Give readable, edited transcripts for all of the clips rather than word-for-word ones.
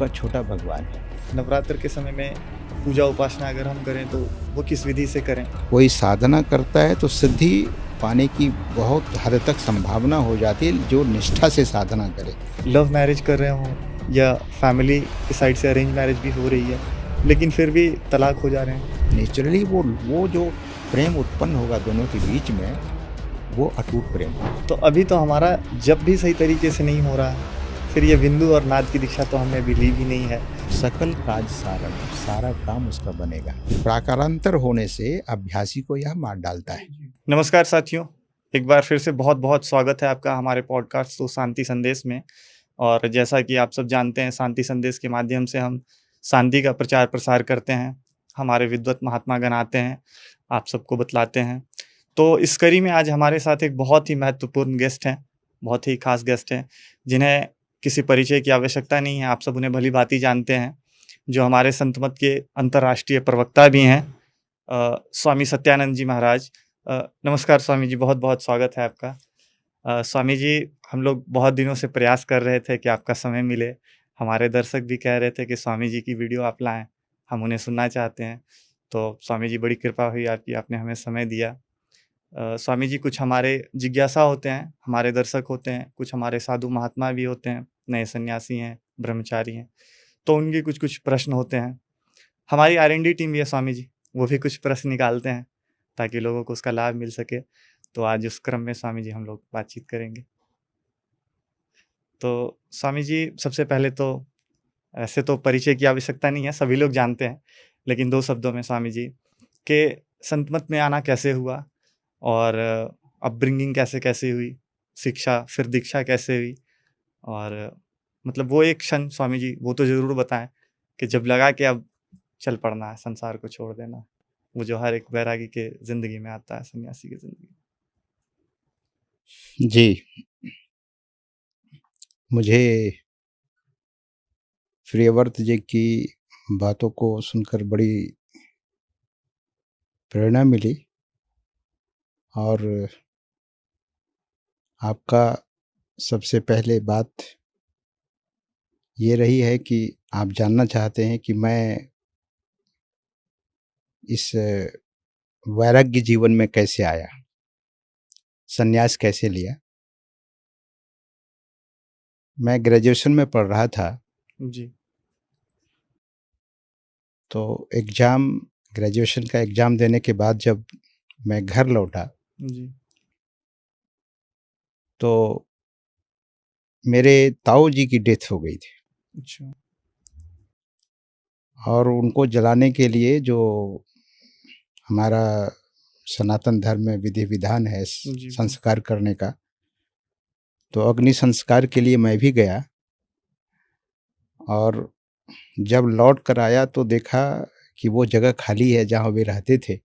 आपका छोटा भगवान है। नवरात्र के समय में पूजा उपासना अगर हम करें तो वो किस विधि से करें? कोई साधना करता है तो सिद्धि पाने की बहुत हद तक संभावना हो जाती है जो निष्ठा से साधना करे। लव मैरिज कर रहे हों या फैमिली की साइड से अरेंज मैरिज भी हो रही है, लेकिन फिर भी तलाक हो जा रहे हैं। नेचुरली वो जो प्रेम उत्पन्न होगा दोनों के बीच में, वो अटूट प्रेम होगा। तो अभी तो हमारा जब भी सही तरीके से नहीं हो रहा है, फिर ये बिंदु और नाद की दीक्षा तो हमें अभी ली भी नहीं है। सकल काज सारण, सारा काम उसका बनेगा। प्राकारांतर होने से अभ्यासी को यह मार डालता है। नमस्कार साथियों, एक बार फिर से बहुत बहुत स्वागत है आपका हमारे पॉडकास्ट तो शांति संदेश में। और जैसा कि आप सब जानते हैं, शांति संदेश के माध्यम से हम शांति का प्रचार प्रसार करते हैं। हमारे विद्वत महात्मा गण आते हैं, आप सबको बतलाते हैं। तो इस कड़ी में आज हमारे साथ एक बहुत ही महत्वपूर्ण गेस्ट हैं, बहुत ही खास गेस्ट हैं, जिन्हें किसी परिचय की आवश्यकता नहीं है। आप सब उन्हें भली भांति जानते हैं, जो हमारे संत मत के अंतर्राष्ट्रीय प्रवक्ता भी हैं, स्वामी सत्यानंद जी महाराज। नमस्कार स्वामी जी, बहुत बहुत स्वागत है आपका। स्वामी जी, हम लोग बहुत दिनों से प्रयास कर रहे थे कि आपका समय मिले। हमारे दर्शक भी कह रहे थे कि स्वामी जी की वीडियो आप लाएं, हम उन्हें सुनना चाहते हैं। तो स्वामी जी, बड़ी कृपा हुई आपकी, आपने हमें समय दिया। स्वामी जी, कुछ हमारे जिज्ञासा होते हैं, हमारे दर्शक होते हैं, कुछ हमारे साधु महात्मा भी होते हैं, नए सन्यासी हैं, ब्रह्मचारी हैं, तो उनके कुछ कुछ प्रश्न होते हैं। हमारी R&D टीम भी है स्वामी जी, वो भी कुछ प्रश्न निकालते हैं ताकि लोगों को उसका लाभ मिल सके। तो आज उस क्रम में स्वामी जी हम लोग बातचीत करेंगे। तो स्वामी जी, सबसे पहले तो ऐसे तो परिचय की आवश्यकता नहीं है, सभी लोग जानते हैं, लेकिन 2 शब्दों में स्वामी जी के संत मत में आना कैसे हुआ और अपब्रिंगिंग कैसे कैसे हुई, शिक्षा फिर दीक्षा कैसे हुई, और मतलब वो एक क्षण स्वामी जी वो तो ज़रूर बताएं कि जब लगा कि अब चल पड़ना है, संसार को छोड़ देना है, वो जो हर एक बैरागी के ज़िंदगी में आता है, सन्यासी की ज़िंदगी में। जी, मुझे प्रियव्रत जी की बातों को सुनकर बड़ी प्रेरणा मिली और आपका सबसे पहले बात ये रही है कि आप जानना चाहते हैं कि मैं इस वैराग्य जीवन में कैसे आया, संन्यास कैसे लिया। मैं ग्रेजुएशन में पढ़ रहा था, जी, तो ग्रेजुएशन का एग्ज़ाम देने के बाद जब मैं घर लौटा जी, तो मेरे ताऊ जी की डेथ हो गई थी अच्छा, और उनको जलाने के लिए जो हमारा सनातन धर्म में विधि विधान है जी, संस्कार करने का, तो अग्नि संस्कार के लिए मैं भी गया और जब लौट कर आया तो देखा कि वो जगह खाली है जहाँ वे रहते थे।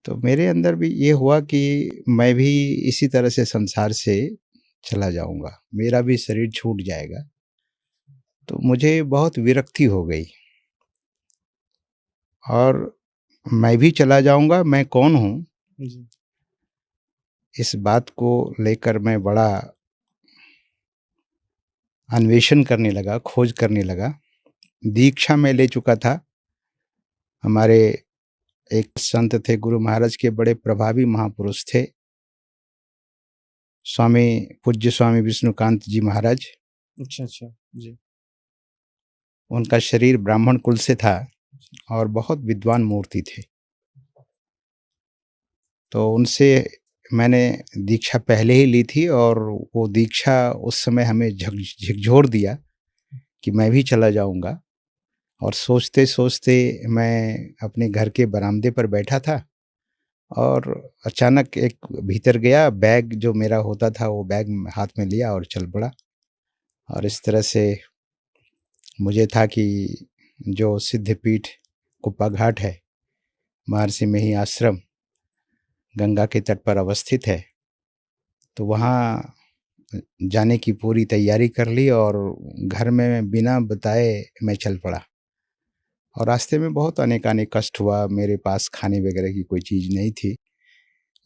तो मेरे अंदर भी ये हुआ कि मैं भी इसी तरह से संसार से चला जाऊँगा, मेरा भी शरीर छूट जाएगा। तो मुझे बहुत विरक्ति हो गई और मैं भी चला जाऊँगा, मैं कौन हूँ? जी, इस बात को लेकर मैं बड़ा अन्वेषण करने लगा, खोज करने लगा। दीक्षा मैं ले चुका था। हमारे एक संत थे, गुरु महाराज के बड़े प्रभावी महापुरुष थे, पूज्य स्वामी विष्णुकांत जी महाराज। अच्छा, अच्छा, जी, उनका शरीर ब्राह्मण कुल से था और बहुत विद्वान मूर्ति थे। तो उनसे मैंने दीक्षा पहले ही ली थी और वो दीक्षा उस समय हमें झकझोर दिया कि मैं भी चला जाऊँगा। और सोचते-सोचते मैं अपने घर के बरामदे पर बैठा था और अचानक एक भीतर गया, बैग जो मेरा होता था वो बैग हाथ में लिया और चल पड़ा। और इस तरह से मुझे था कि जो सिद्धपीठ कुप्पा घाट है, महर्षि मेही आश्रम गंगा के तट पर अवस्थित है, तो वहाँ जाने की पूरी तैयारी कर ली और घर में बिना बताए मैं चल पड़ा। और रास्ते में बहुत अनेक-अनेक कष्ट हुआ। मेरे पास खाने वगैरह की कोई चीज़ नहीं थी।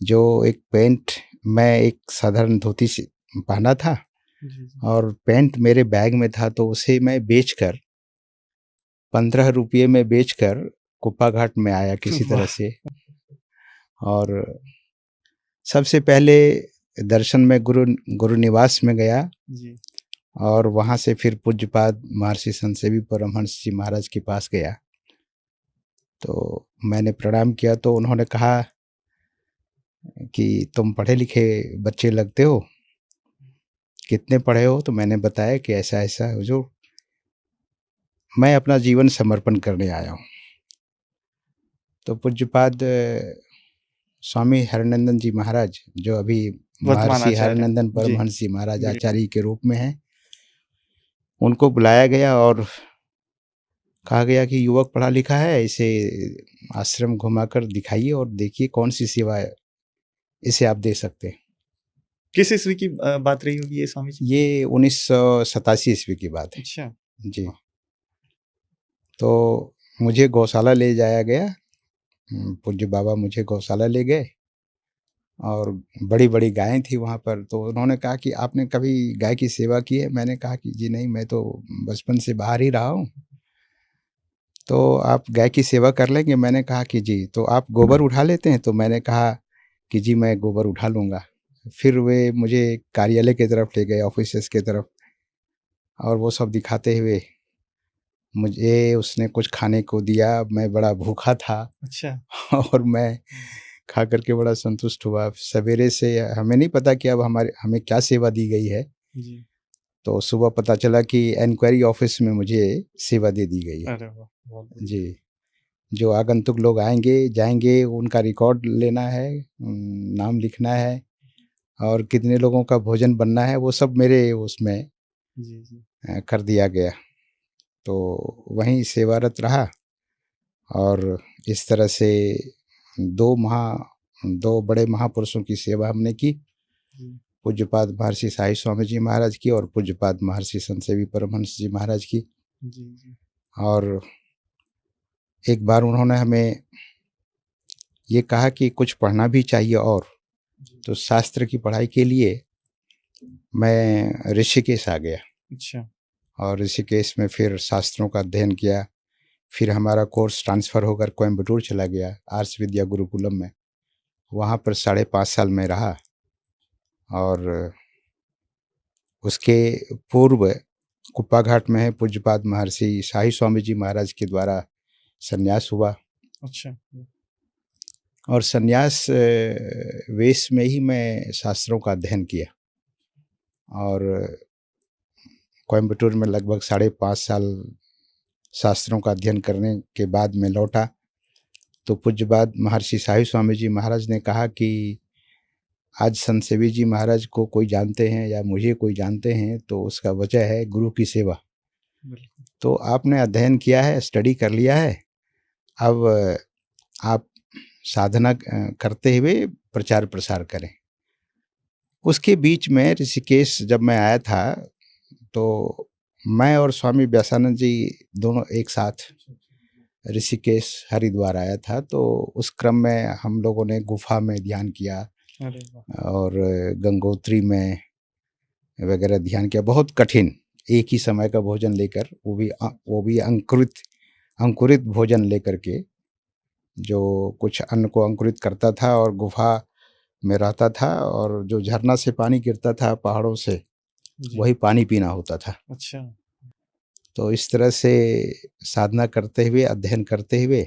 जो एक पैंट, मैं एक साधारण धोती सी पहना था जी, जी। और पेंट मेरे बैग में था, तो उसे मैं बेचकर 15 रुपये में बेचकर कुप्पा घाट में आया किसी तरह वाह! से। और सबसे पहले दर्शन में गुरु निवास में गया, जी। और वहाँ से फिर पूज्यपाद महर्षि संत सेवी परमहंस जी महाराज के पास गया। तो मैंने प्रणाम किया, तो उन्होंने कहा कि तुम पढ़े लिखे बच्चे लगते हो, कितने पढ़े हो? तो मैंने बताया कि ऐसा ऐसा हुजूर, मैं अपना जीवन समर्पण करने आया हूँ। तो पूज्यपाद स्वामी हरनंदन जी महाराज, जो अभी वर्तमान महर्षि आचार्य हैं। हरनंदन जी, परमहंस जी महाराज बिल आचार्य के रूप में हैं, उनको बुलाया गया और कहा गया कि युवक पढ़ा लिखा है, इसे आश्रम घुमाकर दिखाइए और देखिए कौन सी सेवा इसे आप दे सकते हैं। किस ईस्वी की बात रही होगी ये स्वामी जी? ये 1987 ईस्वी की बात है। अच्छा, जी। वाह! तो मुझे गौशाला ले जाया गया। पूज्य बाबा मुझे गौशाला ले गए, और बड़ी-बड़ी गायें थी वहाँ पर। तो उन्होंने कहा कि आपने कभी गाय की सेवा की है? मैंने कहा कि जी नहीं, मैं तो बचपन से बाहर ही रहा हूँ। तो आप गाय की सेवा कर लेंगे? मैंने कहा कि जी। तो आप गोबर उठा लेते हैं? तो मैंने कहा कि जी मैं गोबर उठा लूँगा। फिर वे मुझे कार्यालय की तरफ ले गए, ऑफिसेज़ की तरफ, और वो सब दिखाते हुए मुझे उसने कुछ खाने को दिया। मैं बड़ा भूखा था अच्छा, और मैं खा कर के बड़ा संतुष्ट हुआ। सवेरे से हमें नहीं पता कि अब हमें क्या सेवा दी गई है। जी। तो सुबह पता चला कि इंक्वायरी ऑफिस में मुझे सेवा दे दी गई है। अरे वाह! बहुत बढ़िया। जी। जो आगंतुक लोग आएँगे, जाएँगे, उनका रिकॉर्ड लेना है, नाम लिखना है, और कितने लोगों का भोजन बनना है, वो सब मेरे उसमें जी, जी। कर दिया गया। तो वहीं सेवारत रहा, और इस तरह से 2 महा 2 बड़े महापुरुषों की सेवा हमने की। जी, पूज्यपाद महर्षि साई स्वामी जी महाराज की, और पूज्यपाद महर्षि संत सेवी परमहंस जी महाराज की। जी, जी। और एक बार उन्होंने हमें ये कहा कि कुछ पढ़ना भी चाहिए, और जी। तो शास्त्र की पढ़ाई के लिए मैं ऋषिकेश आ गया, अच्छा, और ऋषिकेश में फिर शास्त्रों का अध्ययन किया। फिर हमारा कोर्स ट्रांसफ़र होकर कोयम्बटूर चला गया, आर्ष विद्या गुरुकुलम में। वहाँ पर 5.5 साल मैं रहा, और उसके पूर्व कुप्पा घाट में है पूज्यपाद महर्षि शाही स्वामी जी महाराज के द्वारा सन्यास हुआ। अच्छा। और सन्यास वेश में ही मैं शास्त्रों का अध्ययन किया, और कोयम्बटूर में लगभग 5.5 साल शास्त्रों का अध्ययन करने के बाद मैं लौटा। तो पूज्यपाद महर्षि शाही स्वामी जी महाराज ने कहा कि आज संत सेवी जी महाराज को कोई जानते हैं या मुझे कोई जानते हैं, तो उसका वजह है गुरु की सेवा। बिल्कुल। तो आपने अध्ययन किया है, स्टडी कर लिया है, अब आप साधना करते हुए प्रचार प्रसार करें। उसके बीच में ऋषिकेश जब मैं आया था, तो मैं और स्वामी व्यासानंद जी दोनों एक साथ ऋषिकेश हरिद्वार आया था। तो उस क्रम में हम लोगों ने गुफा में ध्यान किया, अरे वाह! और गंगोत्री में वगैरह ध्यान किया। बहुत कठिन, एक ही समय का भोजन लेकर, वो भी अंकुरित भोजन लेकर के, जो कुछ अन्न को अंकुरित करता था, और गुफा में रहता था, और जो झरना से पानी गिरता था पहाड़ों से, जी। वही पानी पीना होता था। अच्छा, तो इस तरह से साधना करते हुए, अध्ययन करते हुए,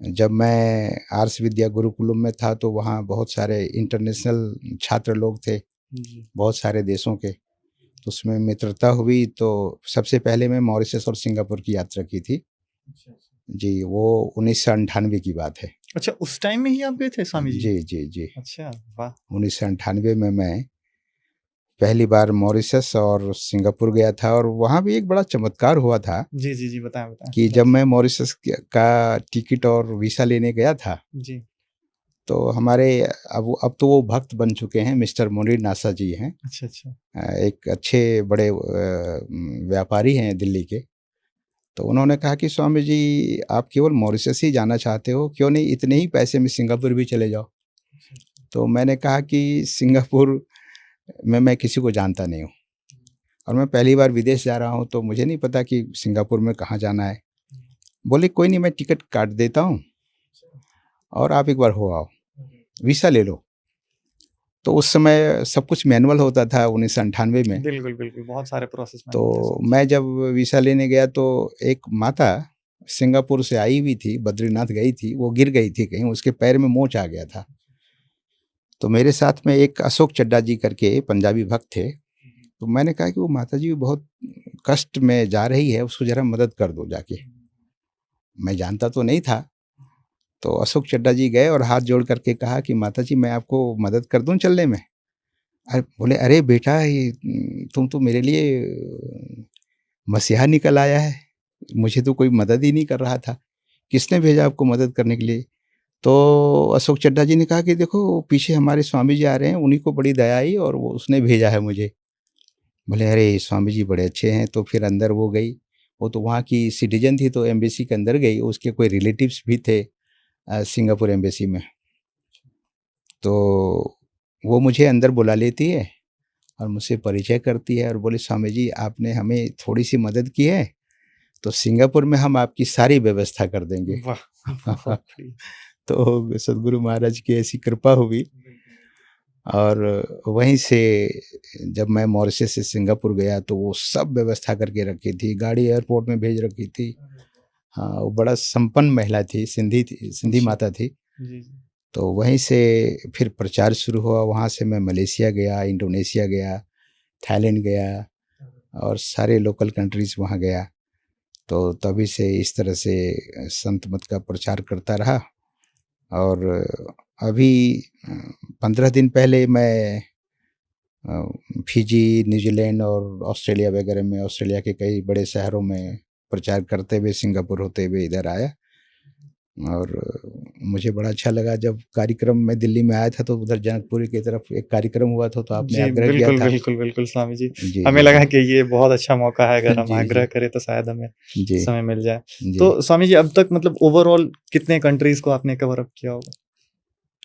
जब मैं आर्ष विद्या गुरुकुलम में था, तो वहाँ बहुत सारे इंटरनेशनल छात्र लोग थे, जी। बहुत सारे देशों के। तो उसमें मित्रता हुई। तो सबसे पहले मैं मॉरिशस और सिंगापुर की यात्रा की थी। अच्छा, अच्छा। जी, वो 1998 की बात है। अच्छा, उस टाइम में ही आप गए थे स्वामी जी? जी, जी, जी। अच्छा, वाह! 1998 में मैं पहली बार मॉरिशस और सिंगापुर गया था, और वहाँ भी एक बड़ा चमत्कार हुआ था जी, जी, जी, बताएँ, बताएँ। कि जब मैं मॉरिशस का टिकट और वीज़ा लेने गया था, जी। तो हमारे अब तो वो भक्त बन चुके हैं, मिस्टर मुनीर नासा जी हैं। अच्छा, अच्छा। एक अच्छे बड़े व्यापारी हैं दिल्ली के। तो उन्होंने कहा कि स्वामी जी, आप केवल मॉरिशस ही जाना चाहते हो, क्यों नहीं इतने ही पैसे में सिंगापुर भी चले जाओ। अच्छा, अच्छा। तो मैंने कहा कि सिंगापुर मैं किसी को जानता नहीं हूँ और मैं पहली बार विदेश जा रहा हूँ, तो मुझे नहीं पता कि सिंगापुर में कहाँ जाना है। बोले कोई नहीं, मैं टिकट काट देता हूँ और आप एक बार हो आओ, वीज़ा ले लो। तो उस समय सब कुछ मैनुअल होता था 1998 में। बिल्कुल, बिल्कुल, बहुत सारे प्रोसेस तो मैनुअल थे उस समय। मैं जब वीज़ा लेने गया तो एक माता सिंगापुर से आई हुई थी, बद्रीनाथ गई थी, वो गिर गई थी कहीं, उसके पैर में मोच आ गया था। तो मेरे साथ में एक अशोक चड्ढा जी करके पंजाबी भक्त थे, तो मैंने कहा कि वो माताजी बहुत कष्ट में जा रही है, उसको ज़रा मदद कर दो जाके। मैं जानता तो नहीं था, तो अशोक चड्ढा जी गए और हाथ जोड़ करके कहा कि माताजी मैं आपको मदद कर दूँ चलने में? बोले अरे बेटा ये तुम तो मेरे लिए मसीहा निकल आया है, मुझे तो कोई मदद ही नहीं कर रहा था, किसने भेजा आपको मदद करने के लिए? तो अशोक चड्ढा जी ने कहा कि देखो पीछे हमारे स्वामी जी आ रहे हैं, उन्हीं को बड़ी दया आई और वो उसने भेजा है मुझे। बोले अरे स्वामी जी बड़े अच्छे हैं, तो फिर अंदर वो गई, वो तो वहाँ की सिटीजन थी तो एम्बेसी के अंदर गई, उसके कोई रिलेटिव्स भी थे सिंगापुर एम्बेसी में। तो वो मुझे अंदर बुला लेती है और मुझसे परिचय करती है और बोले स्वामी जी आपने हमें थोड़ी सी मदद की है, तो सिंगापुर में हम आपकी सारी व्यवस्था कर देंगे। वाह! बहुत बढ़िया। तो सदगुरु महाराज की ऐसी कृपा हुई और वहीं से जब मैं मॉरिशस से सिंगापुर गया तो वो सब व्यवस्था करके रखी थी, गाड़ी एयरपोर्ट में भेज रखी थी। हाँ, वो बड़ा संपन्न महिला थी, सिंधी अच्छा। माता थी। जी, जी। तो वहीं से फिर प्रचार शुरू हुआ, वहाँ से मैं मलेशिया गया, इंडोनेशिया गया, थाईलैंड गया और सारे लोकल कंट्रीज़ वहाँ गया। तो तभी से इस तरह से संत मत का प्रचार करता रहा और अभी 15 दिन पहले मैं फिजी, न्यूजीलैंड और ऑस्ट्रेलिया वगैरह में, ऑस्ट्रेलिया के कई बड़े शहरों में प्रचार करते हुए सिंगापुर होते हुए इधर आया और मुझे बड़ा अच्छा लगा। जब कार्यक्रम में दिल्ली में आया था तो उधर जनकपुरी की तरफ एक कार्यक्रम हुआ था, तो आपने जी, आग्रह किया बिल्कुल, था। बिल्कुल, बिल्कुल स्वामी जी। जी, हमें जी, लगा जी। कि ये बहुत अच्छा मौका है, अगर हम जी, आग्रह जी। करें तो शायद हमें जी, समय मिल जाए। जी। तो स्वामी जी अब तक मतलब ओवरऑल कितने कंट्रीज़ को आपने कवर अप किया होगा?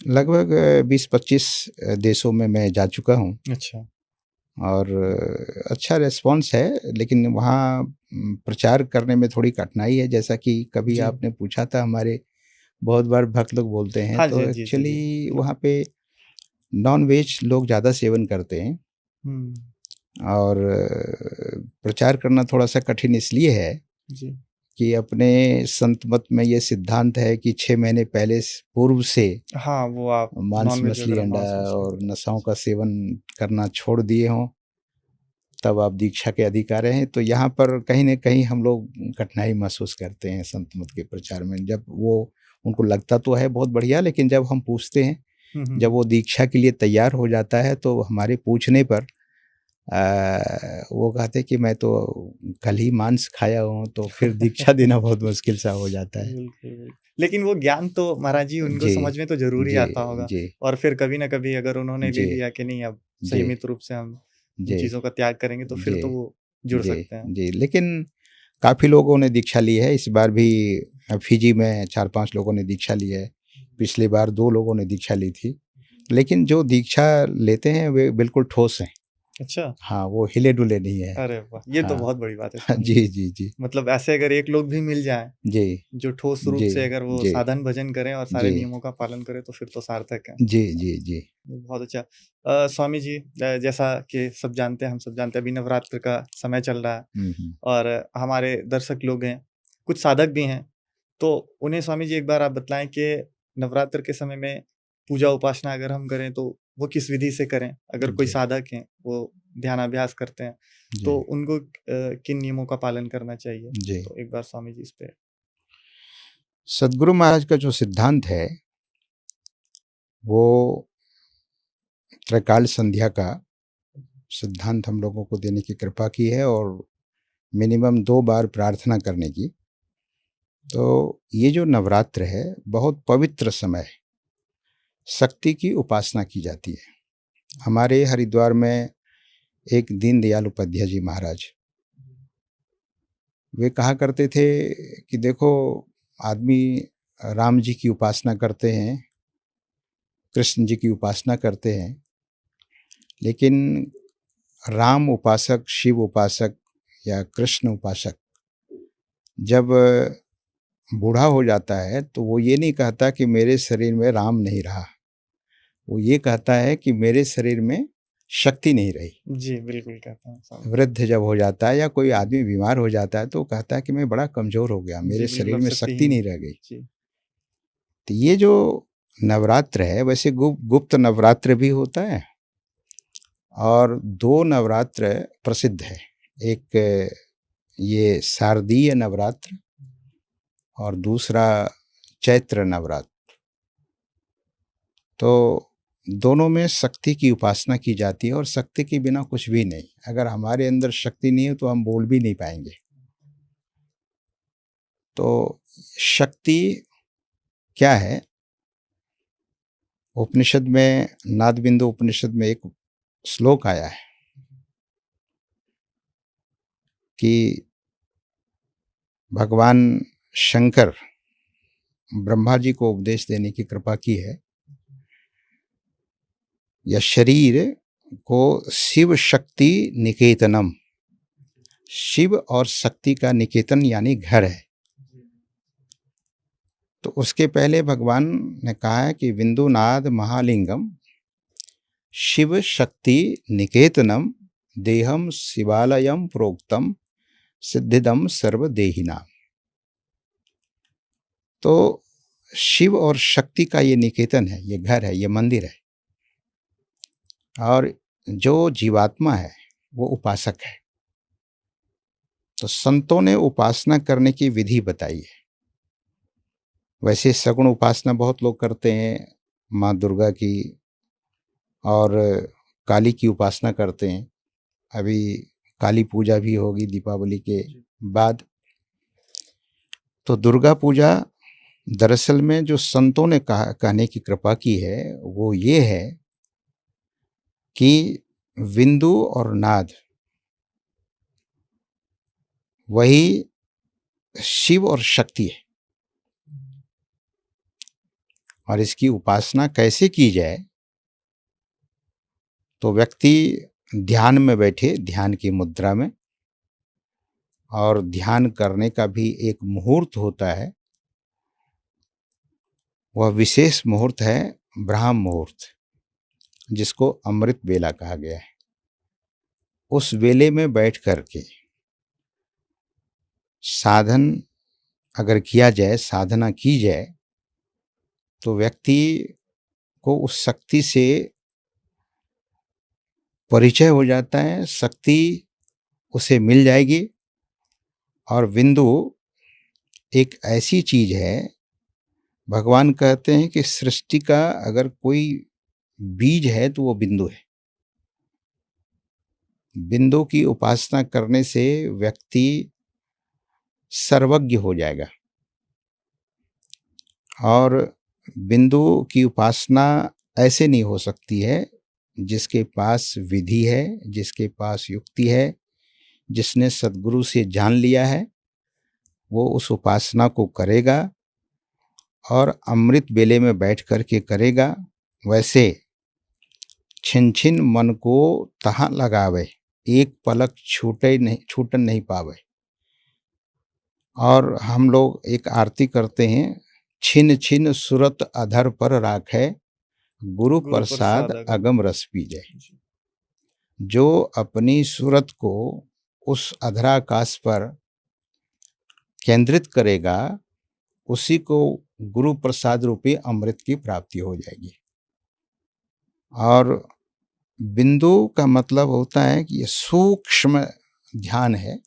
लगभग 20-25 देशों में मैं जा चुका हूँ अच्छा। और अच्छा रिस्पॉन्स है, लेकिन वहाँ प्रचार करने में थोड़ी कठिनाई है, जैसा कि कभी जी। आपने पूछा था। हमारे बहुत बार भक्त लोग बोलते हैं, हाँ तो जी, जी, जी, जी। एक्चुअली मतलब वहाँ पे नॉन-वेज लोग ज़्यादा सेवन करते हैं हुँ, और प्रचार करना थोड़ा-सा कठिन इसलिए है जी। कि अपने संत मत में ये सिद्धांत है कि 6 महीने पहले पूर्व से हाँ, वो आप मांस, नॉन-वेज मछली, वगैरह अंडा मांस-मछली और वगैरह। नशाओं का सेवन करना छोड़ दिए हों, तब आप दीक्षा के अधिकारी हैं। तो यहाँ पर कहीं न कहीं हम लोग कठिनाई महसूस करते हैं संत मत के प्रचार में। जब वो उनको लगता तो है बहुत बढ़िया, लेकिन जब हम पूछते हैं, हुँ, हुँ, जब हुँ। वो दीक्षा के लिए तैयार हो जाता है, तो हमारे पूछने पर वो कहते हैं कि मैं तो कल ही मांस खाया हूँ, तो फिर दीक्षा देना बहुत मुश्किल सा हो जाता है। बिल्कुल, बिल्कुल। लेकिन वो ज्ञान तो महाराज जी उनको जी, समझ में तो ज़रूर ही जी, आता होगा, जी, और फिर कभी न कभी अगर उन्होंने ले जी, लिया कि नहीं अब जी, संयमित रूप से हम इन जी, चीज़ों का त्याग करेंगे, तो फिर जी, तो वो जुड़ जी, सकते हैं। जी। लेकिन काफ़ी लोगों ने दीक्षा ली है। इस बार भी फिजी में 4-5 लोगों ने दीक्षा ली है। पिछली बार 2 लोगों ने दीक्षा ली थी। लेकिन जो दीक्षा लेते हैं वे बिल्कुल ठोस हैं। अच्छा। हाँ, वो हिले-डुले नहीं हैं। अरे वाह! ये तो हाँ। बहुत बड़ी बात है स्वामी जी। जी, जी, जी। मतलब ऐसे अगर एक लोग भी मिल जाएँ, जी, जो ठोस रूप जी, से अगर वो जी, साधन भजन करें और सारे जी, नियमों का पालन करें, तो फिर तो सार्थक है। जी, जी, जी। बहुत अच्छा। स्वामी जी जैसा कि सब जानते हैं, हम सब जानते हैं अभी नवरात्र का समय चल रहा है हुँ, हुँ। और हमारे दर्शक लोग हैं, कुछ साधक भी हैं, तो उन्हें स्वामी जी एक बार आप बतलाएँ कि नवरात्र के समय में पूजा उपासना अगर हम करें तो वो किस विधि से करें? अगर कोई जी, साधक हैं, वो ध्यानाभ्यास करते हैं, जी, तो उनको किन नियमों का पालन करना चाहिए? जी। तो एक बार स्वामी जी इस पे। सद्गुरु महाराज का जो सिद्धांत है, वो त्रैकाल संध्या का सिद्धांत हम लोगों को देने की कृपा की है और मिनिमम 2 बार प्रार्थना करने की। तो ये जो नवरात्र है, बहुत पवित्र समय है, शक्ति की उपासना की जाती है। हमारे हरिद्वार में एक दीनदयाल उपाध्याय जी महाराज, वे कहा करते थे कि देखो आदमी राम जी की उपासना करते हैं, कृष्ण जी की उपासना करते हैं, लेकिन राम उपासक, शिव उपासक या कृष्ण उपासक जब बूढ़ा हो जाता है तो वो ये नहीं कहता कि मेरे शरीर में राम नहीं रहा, वो ये कहता है कि मेरे शरीर में शक्ति नहीं रही। जी, बिल्कुल कहता हूँ साहब। वृद्ध जब हो जाता है या कोई आदमी बीमार हो जाता है तो वो कहता है कि मैं बड़ा कमज़ोर हो गया, जी, मेरे बिल्कुल शरीर अब में शक्ति शक्तिहीन। नहीं रह गई। जी, तो ये जो नवरात्र है, वैसे गुप्त नवरात्र भी होता है और 2 नवरात्र प्रसिद्ध है। एक ये शारदीय नवरात्र और दूसरा चैत्र नवरात्र। तो दोनों में शक्ति की उपासना की जाती है और शक्ति के बिना कुछ भी नहीं। अगर हमारे अंदर शक्ति नहीं है तो हम बोल भी नहीं पाएंगे। तो शक्ति क्या है? उपनिषद में, नादबिंदु उपनिषद में एक श्लोक आया है कि भगवान शंकर ब्रह्मा जी को उपदेश देने की कृपा की है, या शरीर को शिव शक्ति निकेतनम, शिव और शक्ति का निकेतन यानी घर है। तो उसके पहले भगवान ने कहा है कि विंदुनाद महालिंगम शिव शक्ति निकेतनम देहम शिवालयम प्रोक्तम सिद्धिदम सर्वदेहिनाम। तो शिव और शक्ति का ये निकेतन है, ये घर है, ये मंदिर है। और जो जीवात्मा है वो उपासक है। तो संतों ने उपासना करने की विधि बताई है। वैसे सगुण उपासना बहुत लोग करते हैं, माँ दुर्गा की और काली की उपासना करते हैं। अभी काली पूजा भी होगी दीपावली के बाद। तो दुर्गा पूजा दरअसल में जो संतों ने कहने की कृपा की है वो ये है कि विंदु और नाद वही शिव और शक्ति है। और इसकी उपासना कैसे की जाए? तो व्यक्ति ध्यान में बैठे, ध्यान की मुद्रा में, और ध्यान करने का भी एक मुहूर्त होता है। वह विशेष मुहूर्त है ब्राह्म मुहूर्त, जिसको अमृत बेला कहा गया है। उस वेले में बैठ करके साधन अगर किया जाए, साधना की जाए, तो व्यक्ति को उस शक्ति से परिचय हो जाता है, शक्ति उसे मिल जाएगी। और बिंदु एक ऐसी चीज है, भगवान कहते हैं कि सृष्टि का अगर कोई बीज है तो वो बिंदु है। बिंदु की उपासना करने से व्यक्ति सर्वज्ञ हो जाएगा। और बिंदु की उपासना ऐसे नहीं हो सकती है जिसके पास विधि है, जिसके पास युक्ति है, जिसने सद्गुरु से जान लिया है, वो उस उपासना को करेगा और अमृत बेले में बैठ करके करेगा। वैसे छिन छिन मन को तहाँ लगावे, एक पलक छूटन नहीं पावे। और हम लोग एक आरती करते हैं, छिन छिन सुरत अधर पर राखे, गुरु प्रसाद अगम रस पीजे। जो अपनी सूरत को उस अधराकाश पर केंद्रित करेगा, उसी को गुरु प्रसाद रूपी अमृत की प्राप्ति हो जाएगी। और बिंदु का मतलब होता है कि ये सूक्ष्म ध्यान है,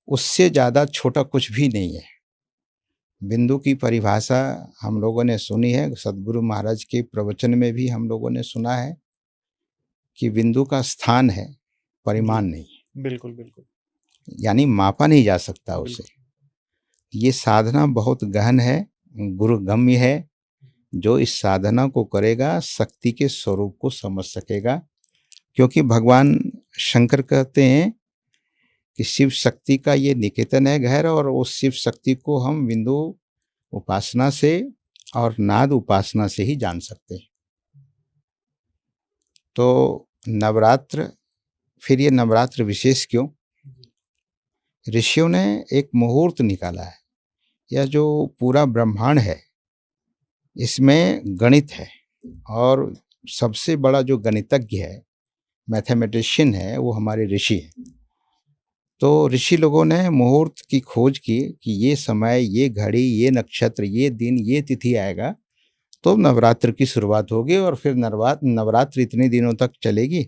उससे ज़्यादा छोटा कुछ भी नहीं है। बिंदु की परिभाषा हम लोगों ने सुनी है, सद्गुरु महाराज के प्रवचन में भी हम लोगों ने सुना है कि बिंदु का स्थान है, परिमाण नहीं। बिल्कुल बिल्कुल, यानी मापा नहीं जा सकता उसे। ये साधना बहुत गहन है, गुरुगम्य है। जो इस साधना को करेगा शक्ति के स्वरूप को समझ सकेगा। क्योंकि भगवान शंकर कहते हैं कि शिव शक्ति का ये निकेतन है घर, और उस शिव शक्ति को हम बिंदु उपासना से और नाद उपासना से ही जान सकते हैं। तो नवरात्र, फिर ये नवरात्र विशेष क्यों? ऋषियों ने एक मुहूर्त निकाला है। यह जो पूरा ब्रह्मांड है, इसमें गणित है, और सबसे बड़ा जो गणितज्ञ है, मैथमेटिशियन है, वो हमारे ऋषि हैं। तो ऋषि लोगों ने मुहूर्त की खोज की कि ये समय, ये घड़ी, ये नक्षत्र, ये दिन, ये तिथि आएगा तो नवरात्र की शुरुआत होगी, और फिर नवरात्र इतने दिनों तक चलेगी,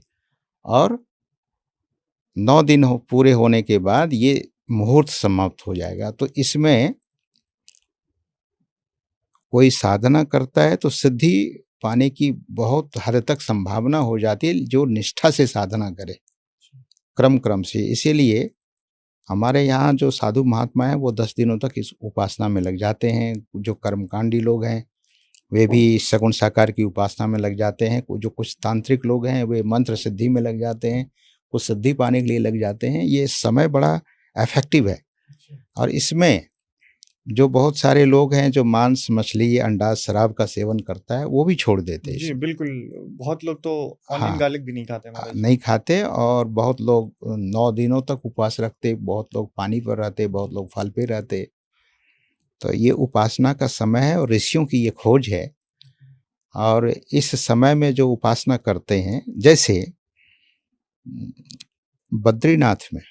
और 9 दिन पूरे होने के बाद ये मुहूर्त समाप्त हो जाएगा। तो इसमें कोई साधना करता है तो सिद्धि पाने की बहुत हद तक संभावना हो जाती है, जो निष्ठा से साधना करे, क्रम से। इसीलिए हमारे यहाँ जो साधु महात्मा हैं वो 10 दिनों तक इस उपासना में लग जाते हैं। जो कर्मकांडी लोग हैं वे भी सगुण साकार की उपासना में लग जाते हैं। जो कुछ तांत्रिक लोग हैं वे मंत्र सिद्धि में लग जाते हैं, कुछ सिद्धि पाने के लिए लग जाते हैं। ये समय बड़ा इफेक्टिव है। और इसमें जो बहुत सारे लोग हैं जो मांस, मछली, अंडा, शराब का सेवन करता है, वो भी छोड़ देते हैं जी इसमें। बिल्कुल, बहुत लोग तो ऑनियन हाँ, गार्लिक भी नहीं खाते महाराज। नहीं खाते, और बहुत लोग 9 दिनों तक उपवास रखते, बहुत लोग पानी पर रहते, बहुत लोग फल पे रहते। तो ये उपासना का समय है और ऋषियों की ये खोज है। और इस समय में जो उपासना करते हैं, जैसे बद्रीनाथ में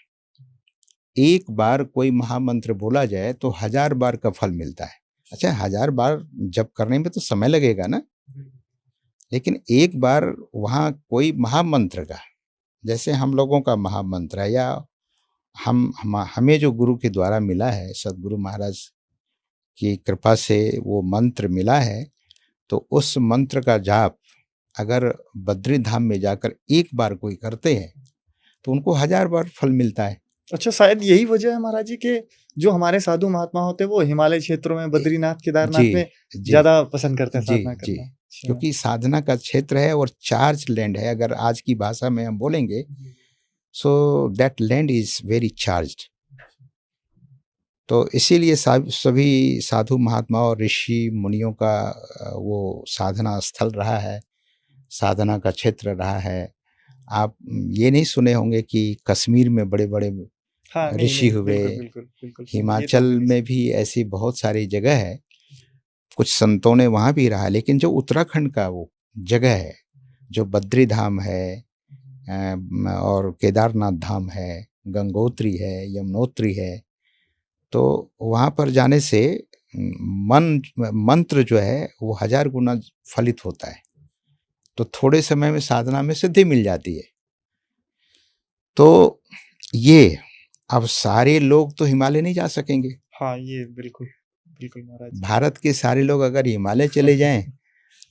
एक बार कोई महामंत्र बोला जाए तो 1000 बार का फल मिलता है। अच्छा, 1000 बार जप करने में तो समय लगेगा ना, लेकिन एक बार वहाँ कोई महामंत्र का, जैसे हम लोगों का महामंत्र है, या हमें जो गुरु के द्वारा मिला है, सदगुरु महाराज की कृपा से वो मंत्र मिला है, तो उस मंत्र का जाप अगर बद्री धाम में जाकर एक बार कोई करते हैं तो उनको 1000 बार फल मिलता है। अच्छा, शायद यही वजह है महाराज जी के जो हमारे साधु महात्मा होते हैं वो हिमालय क्षेत्रों में, बद्रीनाथ, केदारनाथ जी, में जी, ज्यादा पसंद करते हैं जी, साधना जी। करना। अच्छा। क्योंकि साधना का क्षेत्र है और चार्ज लैंड है। अगर आज की भाषा में हम बोलेंगे, so that land is very charged. तो इसीलिए सभी साधु महात्मा और ऋषि मुनियों का वो साधना स्थल रहा है, साधना का क्षेत्र रहा है। आप ये नहीं सुने होंगे कि कश्मीर में बड़े बड़े हाँ, नहीं ऋषि नहीं, हुए, बिल्कुल बिल्कुल बिल्कुल, ये तो हिमाचल हमने नहीं में सुना। भी ऐसी बहुत सारी जगह है, कुछ संतों ने वहाँ भी रहा। लेकिन जो उत्तराखंड का वो जगह है, जो बद्री धाम है, और केदारनाथ धाम है, गंगोत्री है, यमुनोत्री है, तो वहाँ पर जाने से मंत्र जो है वो 1000 गुना फलित होता है। तो थोड़े समय में साधना में सिद्धि मिल जाती है। तो ये, अब सारे लोग तो हिमालय नहीं जा सकेंगे। हाँ, ये बिल्कुल बिल्कुल महाराज। भारत के सारे लोग अगर हिमालय चले जाएं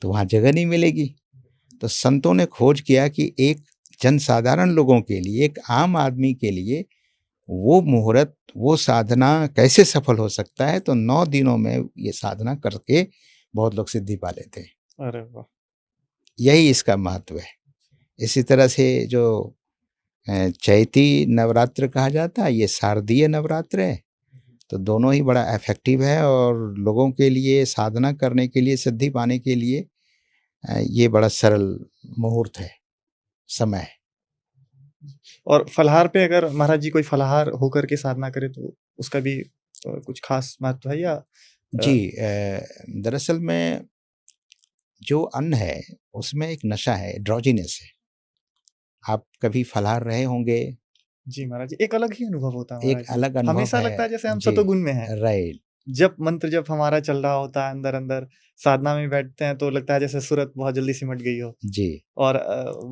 तो वहाँ जगह नहीं मिलेगी। तो संतों ने खोज किया कि एक जनसाधारण लोगों के लिए, एक आम आदमी के लिए वो मुहूर्त, वो साधना कैसे सफल हो सकता है। तो 9 दिनों में ये साधना करके बहुत लोग सिद्धि पा लेते हैं। अरे वाह। यही इसका महत्व है। इसी तरह से जो चैती नवरात्र कहा जाता है, ये शारदीय नवरात्र है। तो दोनों ही बड़ा इफेक्टिव है, और लोगों के लिए साधना करने के लिए, सिद्धि पाने के लिए ये बड़ा सरल मुहूर्त है, समय है। और फलाहार पे अगर महाराज जी कोई फलाहार होकर के साधना करे तो उसका भी कुछ खास महत्व है या जी, दरअसल में जो अन्न है उसमें एक नशा है, ड्रोजीनेस है। आप कभी फलाहार रहे होंगे, जी महाराज जी, एक अलग ही अनुभव होता है एक महाराज जी। अलग अनुभव हमेशा है। लगता है जैसे हम जी, सतोगुण में हैं। राइट। जब मंत्र जब हमारा चल रहा होता है अंदर अंदर, साधना में बैठते हैं तो लगता है जैसे सूरत बहुत जल्दी सिमट गई हो। जी, और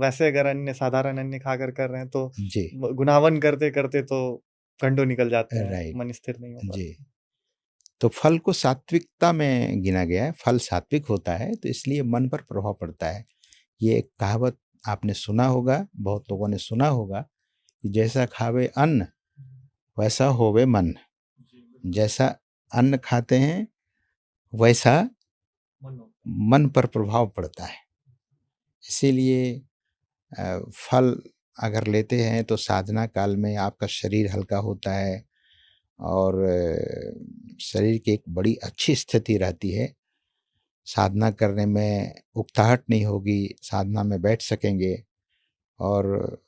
वैसे अगर अन्य साधारण अन्य खाकर कर रहे हैं तो जी, गुनावन करते करते तो घंटों निकल जाते हैं, राइट, मन स्थिर नहीं हो जी। पाता। तो फल को सात्विकता में गिना गया है। फल सात्विक होता है तो इसलिए मन पर प्रभाव पड़ता है। ये एक कहावत आपने सुना होगा, बहुत लोगों ने सुना होगा कि जैसा खावे अन्न वैसा होवे मन। जैसा अन्न खाते हैं वैसा मन पर प्रभाव पड़ता है। इसीलिए फल अगर लेते हैं तो साधना काल में आपका शरीर हल्का होता है, और शरीर की एक बड़ी अच्छी स्थिति रहती है। साधना करने में उकताहट नहीं होगी, साधना में बैठ सकेंगे। और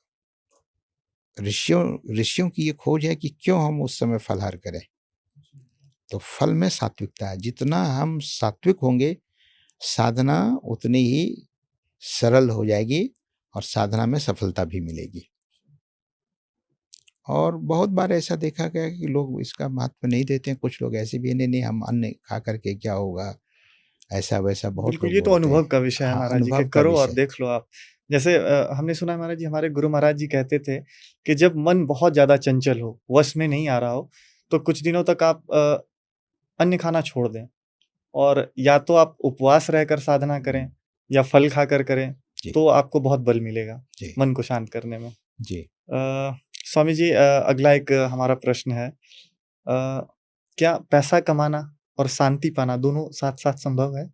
ऋषियों ऋषियों की ये खोज है कि क्यों हम उस समय फलाहार करें। तो फल में सात्विकता है। जितना हम सात्विक होंगे, साधना उतनी ही सरल हो जाएगी और साधना में सफलता भी मिलेगी। और बहुत बार ऐसा देखा गया कि लोग इसका महत्व नहीं देते हैं। कुछ लोग ऐसे भी हैं, नहीं नहीं हम अन्न खा करके क्या होगा, ऐसा वैसा बहुत बिल्कुल, लोग ये तो बोलते अनुभव हैं। का विषय है हाँ, महाराज जी, कि अनुभव का करो और विषय। देख लो आप। जैसे हमने सुना है महाराज जी, हमारे गुरु महाराज जी कहते थे कि जब मन बहुत ज़्यादा चंचल हो, वश में नहीं आ रहा हो, तो कुछ दिनों तक आप अन्न खाना छोड़ दें और या तो आप उपवास रहकर साधना करें या फल खाकर करें, जी, तो आपको बहुत बल मिलेगा जी, मन को शांत करने में। जी। स्वामी जी, अगला एक हमारा प्रश्न है, क्या पैसा कमाना और शांति पाना दोनों साथ-साथ संभव है?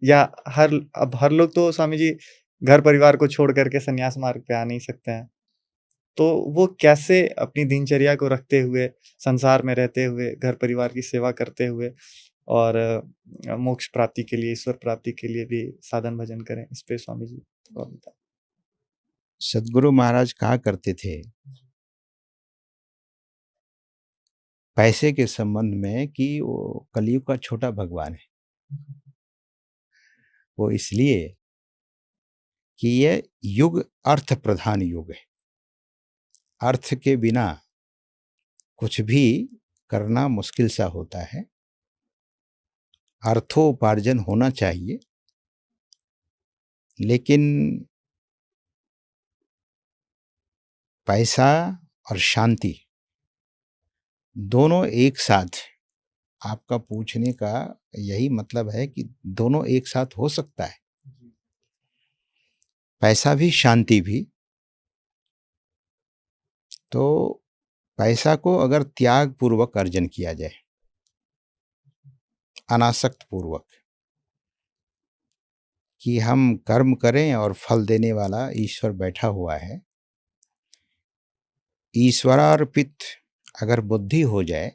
या हर लोग तो स्वामी जी घर परिवार को छोड़ कर के संन्यास मार्ग पे आ नहीं सकते हैं। तो वो कैसे अपनी दिनचर्या को रखते हुए, संसार में रहते हुए, घर परिवार की सेवा करते हुए और मोक्ष प्राप्ति के लिए, ईश्वर प्राप्ति के लिए भी साधन भजन करें? इस पे स्वामी जी थोड़ा बताएँ। सदगुरु महाराज कहा करते थे पैसे के संबंध में कि वो कलयुग का छोटा भगवान है। वो इसलिए कि ये युग अर्थ प्रधान युग है। अर्थ के बिना कुछ भी करना मुश्किल सा होता है। अर्थोपार्जन होना चाहिए, लेकिन पैसा और शांति दोनों एक साथ, आपका पूछने का यही मतलब है कि दोनों एक साथ हो सकता है। पैसा भी शांति भी। तो पैसा को अगर त्याग पूर्वक अर्जन किया जाए, अनासक्त पूर्वक, कि हम कर्म करें और फल देने वाला ईश्वर बैठा हुआ है, ईश्वरार्पित अगर बुद्धि हो जाए,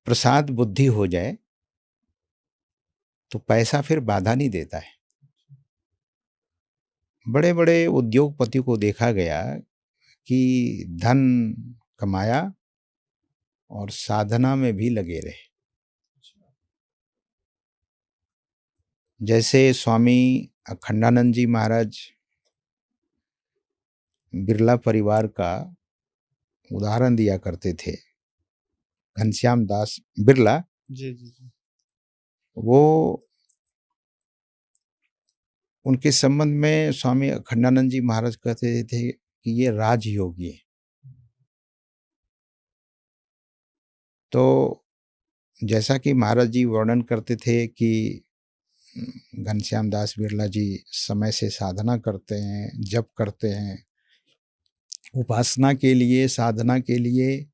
प्रसाद बुद्धि हो जाए, तो पैसा फिर बाधा नहीं देता है। बड़े बड़े उद्योगपति को देखा गया कि धन कमाया और साधना में भी लगे रहे। जैसे स्वामी अखंडानंद जी महाराज बिरला परिवार का उदाहरण दिया करते थे। घनश्याम दास बिरला, जी, जी, जी। वो उनके संबंध में स्वामी अखंडानंद जी महाराज कहते थे कि ये राजयोगी है। तो जैसा कि महाराज जी वर्णन करते थे कि घनश्याम दास बिरला जी समय से साधना करते हैं, जप करते हैं, उपासना के लिए, साधना के लिए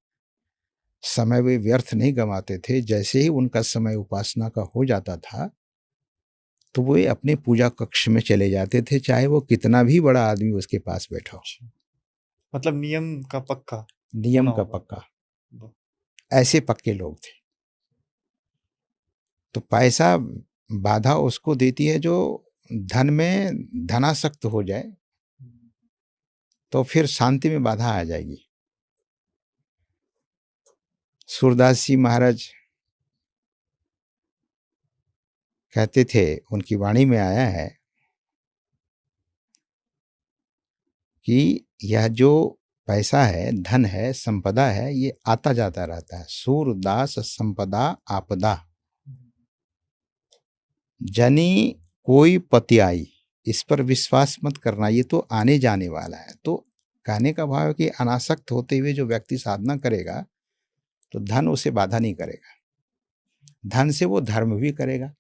समय वे व्यर्थ नहीं गंवाते थे। जैसे ही उनका समय उपासना का हो जाता था, तो वे अपने पूजा कक्ष में चले जाते थे, चाहे वो कितना भी बड़ा आदमी उसके पास बैठा हो। अच्छा, मतलब नियम का पक्का नियम होना का होगा। पक्का। ब ऐसे पक्के लोग थे। तो पैसा बाधा उसको देती है जो धन में धनासक्त हो जाए, तो फिर शांति में बाधा आ जाएगी। सूरदास जी महाराज कहते थे, उनकी वाणी में आया है कि यह जो पैसा है, धन है, संपदा है, ये आता जाता रहता है। सूरदास संपदा आपदा, जनी कोई पति आई, इस पर विश्वास मत करना, ये तो आने जाने वाला है। तो कहने का भाव है कि अनासक्त होते हुए जो व्यक्ति साधना करेगा, तो धन उसे बाधा नहीं करेगा। धन से वो धर्म भी करेगा।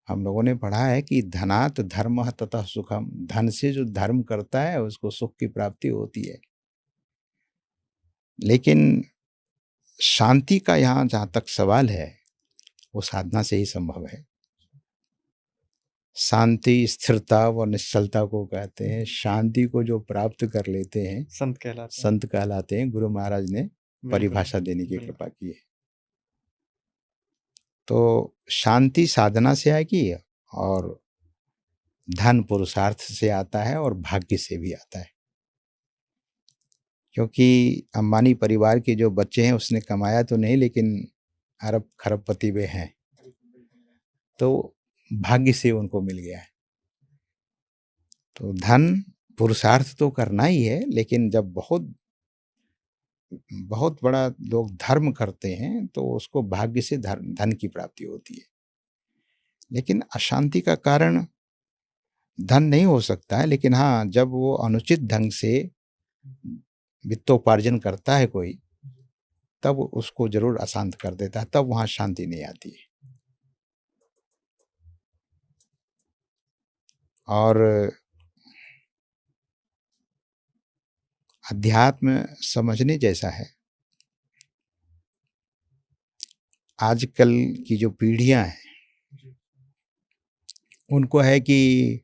हम लोगों ने पढ़ा है कि धनात् धर्मः ततः सुखम, धन से जो धर्म करता है उसको सुख की प्राप्ति होती है। लेकिन शांति का यहाँ जहाँ तक सवाल है, वो साधना से ही संभव है। शांति स्थिरता व निश्चलता को कहते हैं। शांति को जो प्राप्त कर लेते हैं, संत कहलाते हैं। संत कहलाते हैं। गुरु महाराज ने बिल्कुल, परिभाषा देने की बिल्कुल। कृपा की है। तो शांति साधना से आएगी, और धन पुरुषार्थ से आता है, और भाग्य से भी आता है। क्योंकि अंबानी परिवार के जो बच्चे हैं, उसने कमाया तो नहीं, लेकिन अरब खरबपति वे हैं, तो भाग्य से उनको मिल गया है। तो धन पुरुषार्थ तो करना ही है, लेकिन जब बहुत बहुत बड़ा लोग धर्म करते हैं तो उसको भाग्य से धन की प्राप्ति होती है। लेकिन अशांति का कारण धन नहीं हो सकता है, लेकिन हाँ, जब वो अनुचित ढंग से वित्तोपार्जन करता है कोई, तब उसको जरूर अशांत कर देता है, तब वहाँ शांति नहीं आती है। और अध्यात्म समझने जैसा है। आजकल की जो पीढ़ियां हैं, उनको है कि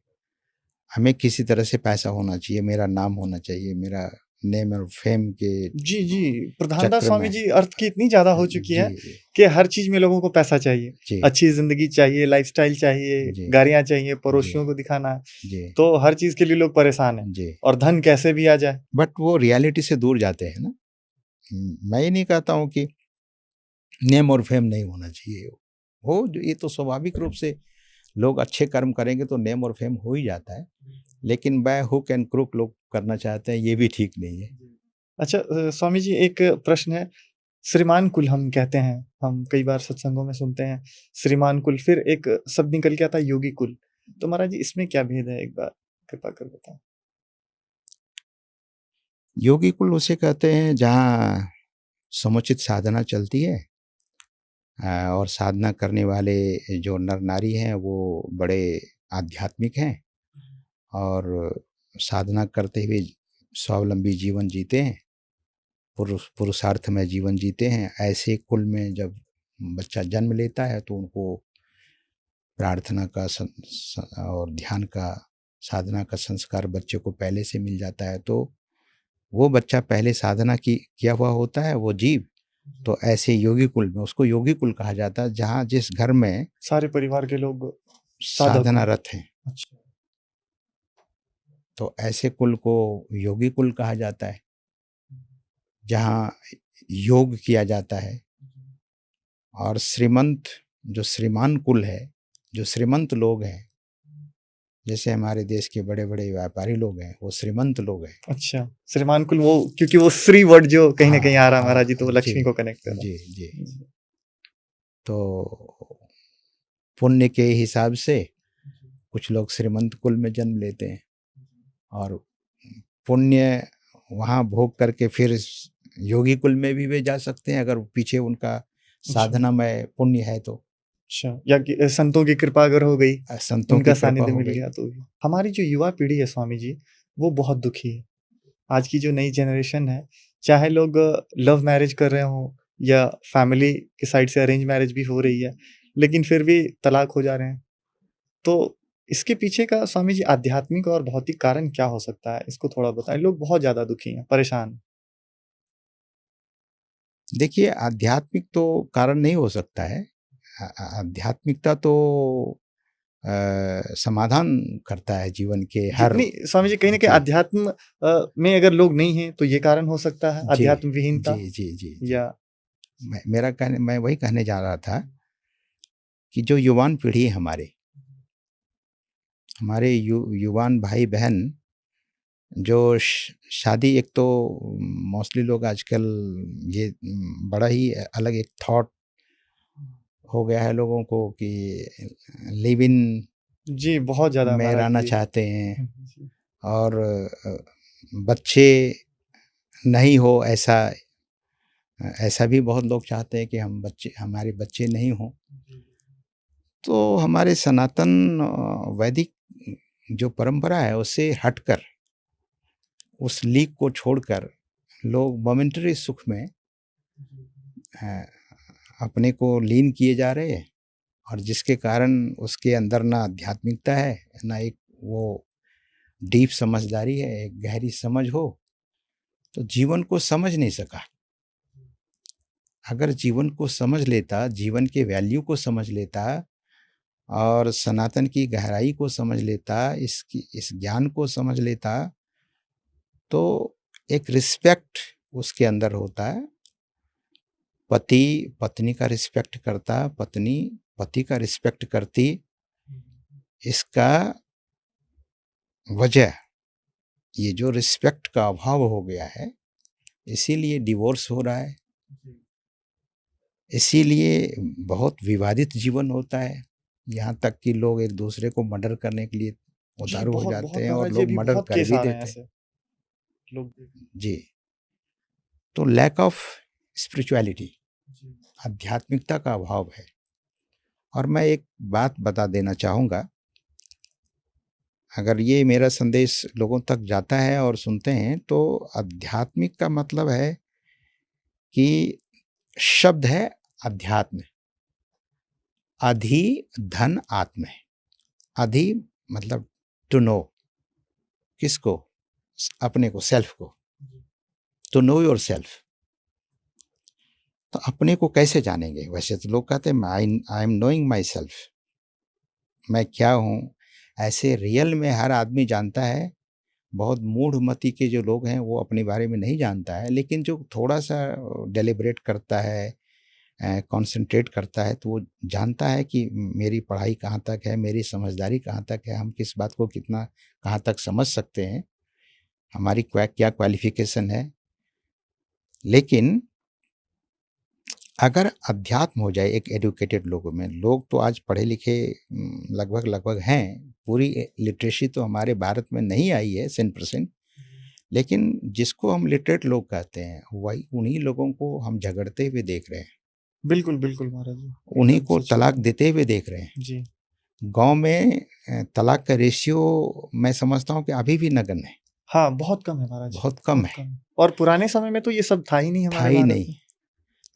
हमें किसी तरह से पैसा होना चाहिए, मेरा नाम होना चाहिए, मेरा नेम और फेम के जी जी, प्रधानता चक्र स्वामी में। जी अर्थ की इतनी ज्यादा हो चुकी है जी कि हर चीज में लोगों को पैसा चाहिए, जी अच्छी जिंदगी चाहिए, लाइफस्टाइल चाहिए, जी गाड़ियां चाहिए, जी पड़ोसियों को दिखाना है, जी तो हर चीज के लिए लोग परेशान हैं जी। और धन कैसे भी आ जाए। बट वो रियलिटी से दूर जाते हैं ना। मैं ये नहीं कहता हूँ कि नेम और फेम नहीं होना चाहिए, हो ये तो स्वाभाविक रूप से लोग अच्छे कर्म करेंगे तो नेम और फेम हो ही जाता है, लेकिन बाय हुक एंड क्रुक लोग करना चाहते हैं, ये भी ठीक नहीं है। अच्छा स्वामी जी, एक प्रश्न है। श्रीमान कुल हम कहते हैं, हम कई बार सत्संगों में सुनते हैं श्रीमान कुल, फिर एक शब्द निकल के आता है योगी कुल। तो महाराज जी, इसमें क्या भेद है, एक बार कृपा कर बताएं। योगी कुल उसे कहते हैं जहाँ समुचित साधना चलती है, और साधना करने वाले जो नर नारी हैं वो बड़े आध्यात्मिक हैं, और साधना करते हुए स्वावलंबी जीवन जीते हैं, पुरुषार्थ में जीवन जीते हैं। ऐसे कुल में जब बच्चा जन्म लेता है तो उनको प्रार्थना का और ध्यान का, साधना का संस्कार बच्चे को पहले से मिल जाता है, तो वो बच्चा पहले साधना की किया हुआ होता है, वो जीव। तो ऐसे योगी कुल में, उसको योगी कुल कहा जाता है जहाँ जिस घर में सारे परिवार के लोग साधक साधना हों। रत हैं, अच्छा, तो ऐसे कुल को योगी कुल कहा जाता है, जहाँ योग किया जाता है। और श्रीमंत, जो श्रीमान कुल है, जो श्रीमंत लोग हैं, जैसे हमारे देश के बड़े बड़े व्यापारी लोग हैं, वो श्रीमंत लोग हैं। अच्छा, श्रीमान कुल, वो क्योंकि वो श्री वर्ड जो कहीं ना कहीं आ रहा है हाँ महाराज जी, तो वो जी लक्ष्मी को कनेक्ट कर रहा जी जी। है। तो पुण्य के हिसाब से कुछ लोग श्रीमंत कुल में जन्म लेते हैं, और पुण्य वहाँ भोग करके फिर योगी कुल में भी वे जा सकते हैं, अगर पीछे उनका साधना में पुण्य है तो। अच्छा, या कि संतों की कृपा अगर हो गई, संतों उनका की कृपा सानिध्य हो मिल गई। गया तो भी। हमारी जो युवा पीढ़ी है स्वामी जी, वो बहुत दुखी है। आज की जो नई जनरेशन है, चाहे लोग लव मैरिज कर रहे हों या फैमिली के साइड से अरेंज मैरिज भी हो रही है, लेकिन फिर भी तलाक हो जा रहे हैं। तो इसके पीछे का स्वामी जी आध्यात्मिक और भौतिक कारण क्या हो सकता है? इसको थोड़ा बताएं। लोग बहुत ज्यादा दुखी हैं, परेशान। देखिए, आध्यात्मिक तो कारण नहीं हो सकता है। आध्यात्मिकता तो समाधान करता है जीवन के जी, हर। नहीं स्वामी जी, कहीं ना कहीं जी अध्यात्म में अगर लोग नहीं हैं तो ये कारण हो सकता है, जी अध्यात्म जी विहीनता। जी जी जी। या मैं वही कहने जा रहा था कि जो युवान पीढ़ी है हमारे, हमारे युवान भाई बहन, जो शादी, एक तो मोस्टली लोग आजकल ये बड़ा ही अलग एक थॉट हो गया है लोगों को कि लिव इन जी, बहुत ज्यादा में महाराज रहना जी। चाहते हैं, और बच्चे नहीं हो, ऐसा ऐसा भी बहुत लोग चाहते हैं कि हमारे बच्चे नहीं हों। तो हमारे सनातन वैदिक जो परंपरा है उससे हटकर, उस लीक को छोड़कर लोग मोमेंटरी सुख में अ, अपने को लीन किए जा रहे हैं, और जिसके कारण उसके अंदर ना आध्यात्मिकता है, ना एक वो डीप समझदारी है, एक गहरी समझ हो, तो जीवन को समझ नहीं सका। अगर जीवन को समझ लेता, जीवन के वैल्यू को समझ लेता और सनातन की गहराई को समझ लेता, इस ज्ञान को समझ लेता, तो एक रिस्पेक्ट उसके अंदर होता है। पति पत्नी का रिस्पेक्ट करता, पत्नी पति का रिस्पेक्ट करती। इसका वजह ये जो रिस्पेक्ट का अभाव हो गया है, इसीलिए डिवोर्स हो रहा है, इसीलिए बहुत विवादित जीवन होता है। यहाँ तक कि लोग एक दूसरे को मर्डर करने के लिए जी, उतारू हो बहुत जाते बहुत हैं और महाराज जी, लोग अभी मर्डर बहुत कर केस भी आ रहे हैं देते हैं। ऐसे लोग। जी, तो लैक ऑफ स्पिरिचुअलिटी, जी, आध्यात्मिकता का अभाव है। और मैं एक बात बता देना चाहूँगा, अगर ये मेरा संदेश लोगों तक जाता है और सुनते हैं, तो आध्यात्मिक का मतलब है कि शब्द है अध्यात्म, अधि धन आत्म है। अधि मतलब टू नो, किसको? अपने को, सेल्फ को, टू नो योर सेल्फ। तो अपने को कैसे जानेंगे? वैसे तो लोग कहते हैं I am knowing my self, मैं क्या हूँ। ऐसे रियल में हर आदमी जानता है। बहुत मूढ़मति के जो लोग हैं वो अपने बारे में नहीं जानता है, लेकिन जो थोड़ा सा डेलिब्रेट करता है, कंसंट्रेट करता है, तो वो जानता है कि मेरी पढ़ाई कहाँ तक है, मेरी समझदारी कहाँ तक है, हम किस बात को कितना कहाँ तक समझ सकते हैं, हमारी क्या क्वालिफिकेशन है। लेकिन अगर अध्यात्म हो जाए एक एजुकेटेड लोगों में, लोग तो आज पढ़े लिखे लगभग लगभग हैं, पूरी लिटरेसी तो हमारे भारत में नहीं आई है 100%, लेकिन जिसको हम लिटरेट लोग कहते हैं, वही उन्हीं लोगों को हम झगड़ते हुए देख रहे हैं, बिल्कुल बिल्कुल महाराज जी, उन्हीं एकदम को सच तलाक कहा। देते हुए देख रहे हैं। जी, गांव में तलाक का रेशियो मैं समझता हूँ कि अभी भी नगण्य है, हाँ, बहुत कम है महाराज जी, बहुत कम बहुत है, कम है। और पुराने समय में तो ये सब था ही नहीं था हमारे ही भारत नहीं। में।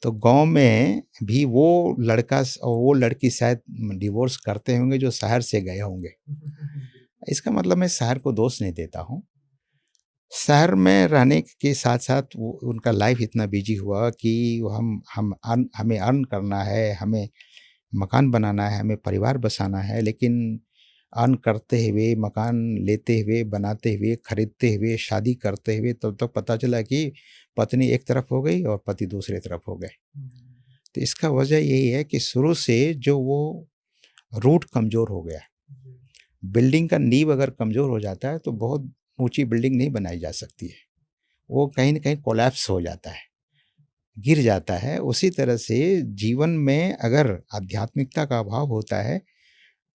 तो गांव में भी वो लड़का और वो लड़की शायद डिवोर्स करते होंगे जो शहर से गए होंगे। इसका मतलब मैं शहर को दोष नहीं देता हूँ। शहर में रहने के साथ साथ उनका लाइफ इतना बिजी हुआ कि हमें अर्न करना है, हमें मकान बनाना है, हमें परिवार बसाना है, लेकिन अर्न करते हुए, मकान लेते हुए, बनाते हुए, खरीदते हुए, शादी करते हुए तब तक पता चला कि पत्नी एक तरफ हो गई और पति दूसरे तरफ हो गए। तो इसका वजह यही है कि शुरू से जो वो रूट कमज़ोर हो गया। बिल्डिंग का नींव अगर कमज़ोर हो जाता है तो बहुत ऊंची बिल्डिंग नहीं बनाई जा सकती है, वो कहीं ना कहीं कोलैप्स हो जाता है, गिर जाता है। उसी तरह से जीवन में अगर आध्यात्मिकता का अभाव होता है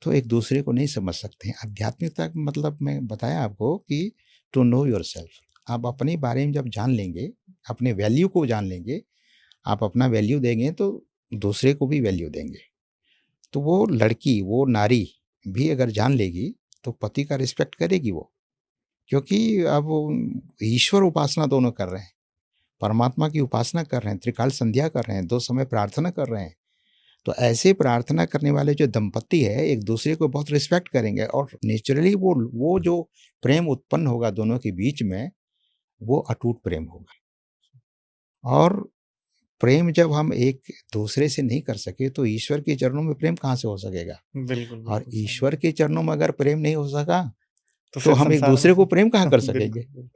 तो एक दूसरे को नहीं समझ सकते हैं। आध्यात्मिकता का मतलब मैं बताया आपको कि टू नो योर सेल्फ। आप अपने बारे में जब जान लेंगे, अपने वैल्यू को जान लेंगे, आप अपना वैल्यू देंगे तो दूसरे को भी वैल्यू देंगे। तो वो लड़की, वो नारी भी अगर जान लेगी तो पति का रिस्पेक्ट करेगी वो, क्योंकि अब वो ईश्वर उपासना दोनों कर रहे हैं, परमात्मा की उपासना कर रहे हैं, त्रिकाल संध्या कर रहे हैं, 2 समय प्रार्थना कर रहे हैं। तो ऐसे प्रार्थना करने वाले जो दंपति है एक दूसरे को बहुत रिस्पेक्ट करेंगे और नेचुरली वो जो प्रेम उत्पन्न होगा दोनों के बीच में, वो अटूट प्रेम होगा। और प्रेम जब हम एक दूसरे से नहीं कर सके तो ईश्वर के चरणों में प्रेम कहाँ से हो सकेगा? बिल्कुल और बिल्कुल सही। ईश्वर के चरणों में अगर प्रेम नहीं हो सका तो तो फिर हम एक संसार में दूसरे को प्रेम कहाँ कर बिल्कुल सकेंगे? बिल्कुल।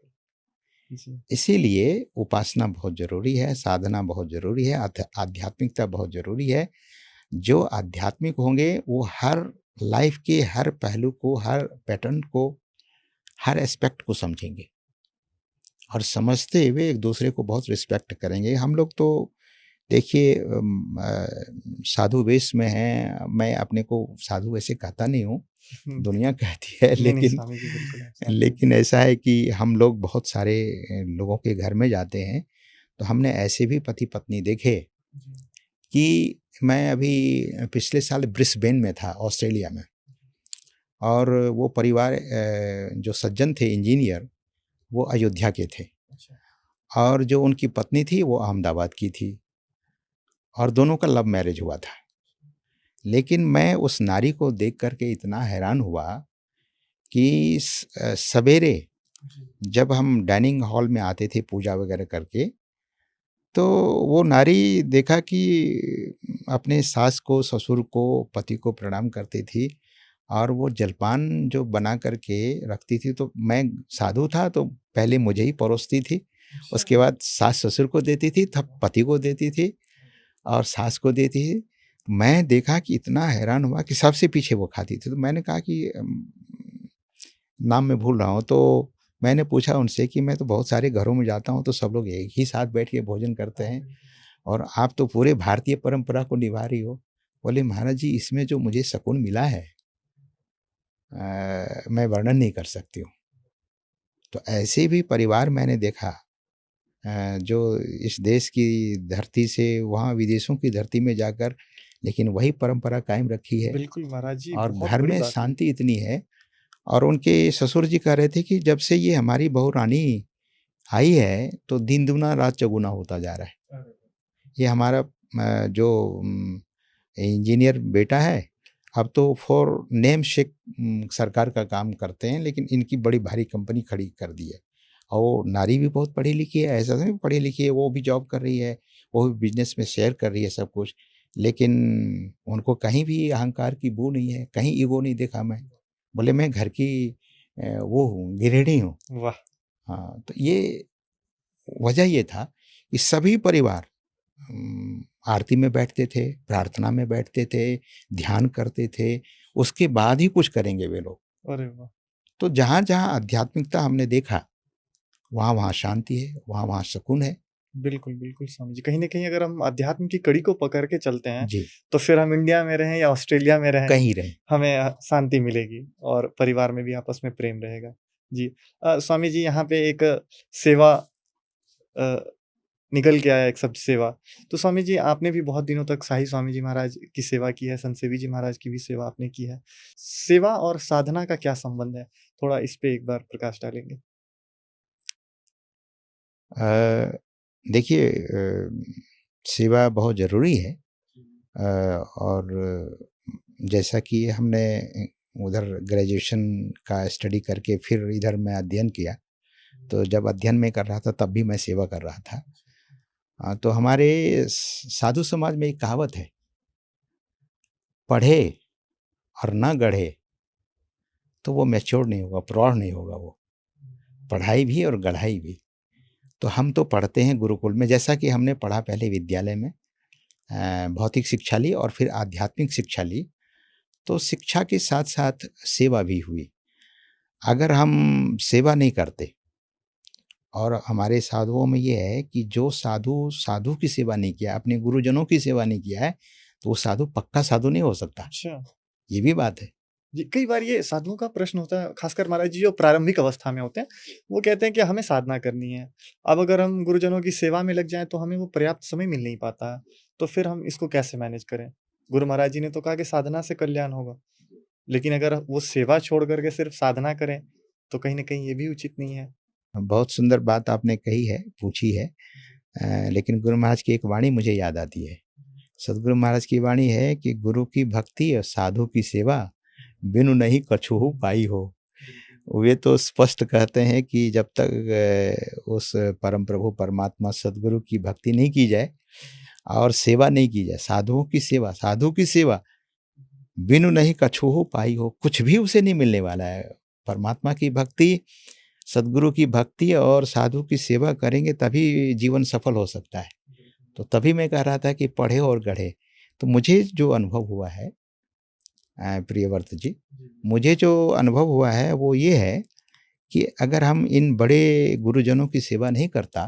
जी, इसीलिए उपासना बहुत जरूरी है, साधना बहुत जरूरी है, आध्यात्मिकता बहुत जरूरी है। जो आध्यात्मिक होंगे वो हर लाइफ के हर पहलू को, हर पैटर्न को, हर एस्पेक्ट को समझेंगे और समझते हुए एक दूसरे को बहुत रिस्पेक्ट करेंगे। हम लोग तो देखिए साधु वेश में हैं, मैं अपने को साधु वैसे कहता नहीं हूँ, दुनिया कहती है, नहीं नहीं लेकिन स्वामी जी, बिल्कुल ऐसा नहीं। लेकिन ऐसा है कि हम लोग बहुत सारे लोगों के घर में जाते हैं, तो हमने ऐसे भी पति पत्नी देखे कि मैं अभी पिछले साल ब्रिस्बेन में था, ऑस्ट्रेलिया में, और वो परिवार जो सज्जन थे इंजीनियर, वो अयोध्या के थे और जो उनकी पत्नी थी वो अहमदाबाद की थी और दोनों का लव मैरिज हुआ था। लेकिन मैं उस नारी को देख करके इतना हैरान हुआ कि सवेरे जब हम डाइनिंग हॉल में आते थे पूजा वगैरह करके, तो वो नारी देखा कि अपने सास को, ससुर को, पति को प्रणाम करती थी और वो जलपान जो बना कर के रखती थी, तो मैं साधु था तो पहले मुझे ही परोसती थी, उसके बाद सास-ससुर को देती थी, तब पति को देती थी और सास को देती थी। मैं देखा कि इतना हैरान हुआ कि सबसे पीछे वो खाती थी, तो मैंने कहा कि नाम मैं भूल रहा हूँ, तो मैंने पूछा उनसे कि मैं तो बहुत सारे घरों में जाता हूँ, तो सब लोग एक ही साथ बैठ के भोजन करते हैं और आप तो पूरे भारतीय परंपरा को निभा रही हो। बोले, महाराज जी, इसमें जो मुझे सुकून मिला है मैं वर्णन नहीं कर सकती हूँ। तो ऐसे भी परिवार मैंने देखा जो इस देश की धरती से वहाँ विदेशों की धरती में जाकर लेकिन वही परंपरा कायम रखी है बिल्कुल महाराज जी, और बहुत घर बड़ी में बात है। शांति इतनी है। और उनके ससुर जी कह रहे थे कि जब से ये हमारी बहू रानी आई है तो दिन दुना रात चौगुना होता जा रहा है। ये हमारा जो इंजीनियर बेटा है, अब तो फॉर नेम शेक सरकार का काम करते हैं, लेकिन इनकी बड़ी भारी कंपनी खड़ी कर दी है। और वो नारी भी बहुत पढ़ी लिखी है, ऐसा नहीं पढ़ी लिखी है, वो भी जॉब कर रही है, वो भी बिजनेस में शेयर कर रही है सब कुछ, लेकिन उनको कहीं भी अहंकार की बू नहीं है, कहीं ईगो नहीं देखा मैं। बोले, मैं घर की वो हूँ, गृहिणी हूँ। वाह! हाँ, तो ये वजह ये था कि सभी परिवार आरती में बैठते थे, प्रार्थना में बैठते थे, ध्यान करते थे, उसके बाद ही कुछ करेंगे वे लोग। अरे वाह! तो जहाँ-जहाँ आध्यात्मिकता हमने देखा, वहाँ-वहाँ शांति है, वहाँ-वहाँ सुकून है। बिल्कुल, बिल्कुल स्वामी जी। कहीं न कहीं अगर हम अध्यात्म की कड़ी को पकड़ के चलते हैं, जी, तो फिर हम इंडिया में रहें या ऑस्ट्रेलिया में रहें, कहीं रहें। हमें शांति मिलेगी और परिवार में भी आपस में प्रेम रहेगा। जी। स्वामी जी यहाँ पे एक सेवा अ, निकल के आया एक शब्द सेवा। तो स्वामी जी आपने भी बहुत दिनों तक शाही स्वामी जी महाराज की सेवा की है, संत सेवी जी महाराज की भी सेवा आपने की है। सेवा और साधना का क्या संबंध है? थोड़ा इस पे एक बार प्रकाश डालेंगे? अ, देखिए सेवा बहुत ज़रूरी है और जैसा कि हमने उधर ग्रेजुएशन का स्टडी करके फिर इधर मैं अध्ययन किया, तो जब अध्ययन में कर रहा था तब भी मैं सेवा कर रहा था। तो हमारे साधु समाज में एक कहावत है, पढ़े और ना गढ़े तो वो मैच्योर नहीं होगा, प्रौढ़ नहीं होगा वो। पढ़ाई भी और गढ़ाई भी। तो हम तो पढ़ते हैं गुरुकुल में, जैसा कि हमने पढ़ा पहले विद्यालय में, भौतिक शिक्षा ली और फिर आध्यात्मिक शिक्षा ली, तो शिक्षा के साथ-साथ सेवा भी हुई। अगर हम सेवा नहीं करते और हमारे साधुओं में ये है कि जो साधु, साधु की सेवा नहीं किया, अपने गुरुजनों की सेवा नहीं किया है, तो वो साधु पक्का साधु नहीं हो सकता। अच्छा। ये भी बात है। जी, कई बार ये साधुओं का प्रश्न होता है, खासकर महाराज जी जो प्रारंभिक अवस्था में होते हैं, वो कहते हैं कि हमें साधना करनी है। अब अगर हम गुरुजनों की सेवा में लग जाएँ तो हमें वो पर्याप्त समय मिल नहीं पाता है, तो फिर हम इसको कैसे मैनेज करें? गुरु महाराज जी ने तो कहा कि साधना से कल्याण होगा, लेकिन अगर वो सेवा छोड़ कर के सिर्फ साधना करें, तो कहीं न कहीं ये भी उचित नहीं है। बहुत सुंदर बात आपने कही है, पूछी है। लेकिन गुरु महाराज की एक वाणी मुझे याद आती है। सद्गुरु महाराज की वाणी है कि गुरु की भक्ति और साधु की सेवा बिनु नहीं कछुहु पाई हो। वे तो स्पष्ट कहते हैं कि जब तक उस परम प्रभु परमात्मा सद्गुरु की भक्ति नहीं की जाए और सेवा नहीं की जाए, साधुओं की सेवा, साधु की सेवा बिनु नहीं कछुहु पाई हो, कुछ भी उसे नहीं मिलने वाला है। परमात्मा की भक्ति, सद्गुरु की भक्ति और साधु की सेवा करेंगे तभी जीवन सफल हो सकता है। तो तभी मैं कह रहा था कि पढ़े और गढ़े। तो मुझे जो अनुभव हुआ है प्रियव्रत जी, मुझे जो अनुभव हुआ है वो ये है कि अगर हम इन बड़े गुरुजनों की सेवा नहीं करता,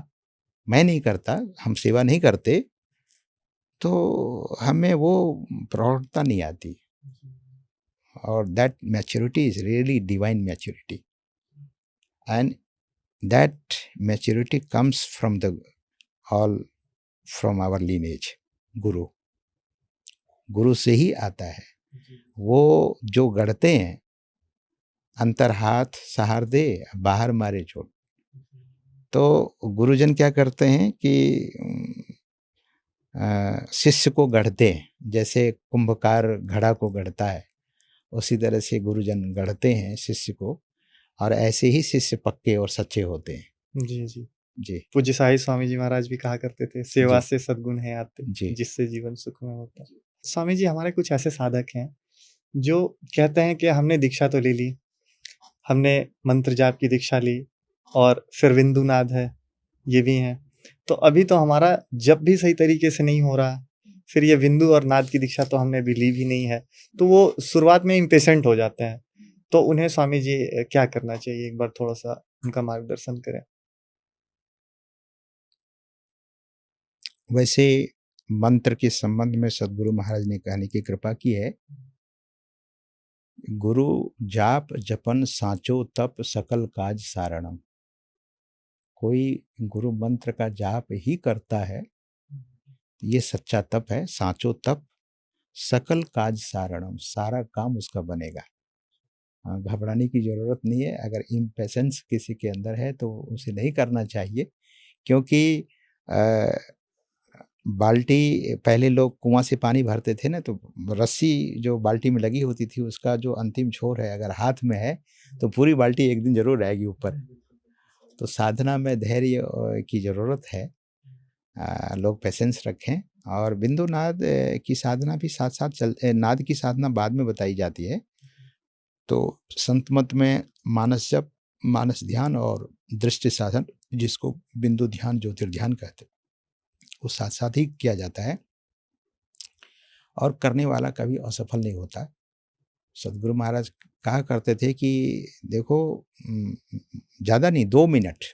मैं नहीं करता, हम सेवा नहीं करते, तो हमें वो प्रौढ़ता नहीं आती और that maturity is really divine maturity and that maturity comes from the all from our lineage guru. गुरु से ही आता है। वो जो गढ़ते हैं, अंतर हाथ सहार दे, बाहर मारे चोट। तो गुरुजन क्या करते हैं कि शिष्य को गढ़ते हैं, जैसे कुंभकार घड़ा को गढ़ता है, उसी तरह से गुरुजन गढ़ते हैं शिष्य को और ऐसे ही शिष्य पक्के और सच्चे होते हैं। जी, जी। जी पूज्य साई स्वामी जी महाराज भी कहा करते थे, सेवा जी से सद्गुण है आते, जी जिससे जीवन सुखमय होता है। स्वामी जी हमारे कुछ ऐसे साधक हैं जो कहते हैं कि हमने दीक्षा तो ले ली, हमने मंत्र जाप की दीक्षा ली और फिर विंदुनाद है, ये भी हैं। तो अभी तो हमारा जप भी सही तरीके से नहीं हो रहा, फिर ये विंदु और नाद की दीक्षा तो हमने अभी ली भी नहीं है, तो वो शुरुआत में इम्पेशेंट हो जाते हैं। तो उन्हें स्वामी जी क्या करना चाहिए? एक बार थोड़ा-सा उनका मार्गदर्शन करें। वैसे मंत्र के संबंध में सदगुरु महाराज ने कहने की कृपा की है, गुरु जाप जपन साचो तप सकल काज सारणम। कोई गुरु मंत्र का जाप ही करता है, ये सच्चा तप है, साचो तप, सकल काज सारणम, सारा काम उसका बनेगा। घबराने की ज़रूरत नहीं है। अगर इम्पेशेंस किसी के अंदर है तो उसे नहीं करना चाहिए, क्योंकि अ, बाल्टी पहले लोग कुआँ से पानी भरते थे ना, तो रस्सी जो बाल्टी में लगी होती थी उसका जो अंतिम छोर है अगर हाथ में है तो पूरी बाल्टी एक दिन ज़रूर आएगी ऊपर। तो साधना में धैर्य की ज़रूरत है। लोग पेशेंस रखें। और बिंदु नाद की साधना भी साथ साथ नाद की साधना बाद में बताई जाती है। तो संत मत में मानस जप, मानस ध्यान और दृष्टि साधन, जिसको बिंदु ध्यान ज्योतिर्ध्यान कहते हैं, वो साथ साथ ही किया जाता है और करने वाला कभी असफल नहीं होता। सदगुरु महाराज कहा करते थे कि देखो, ज़्यादा नहीं 2 मिनट,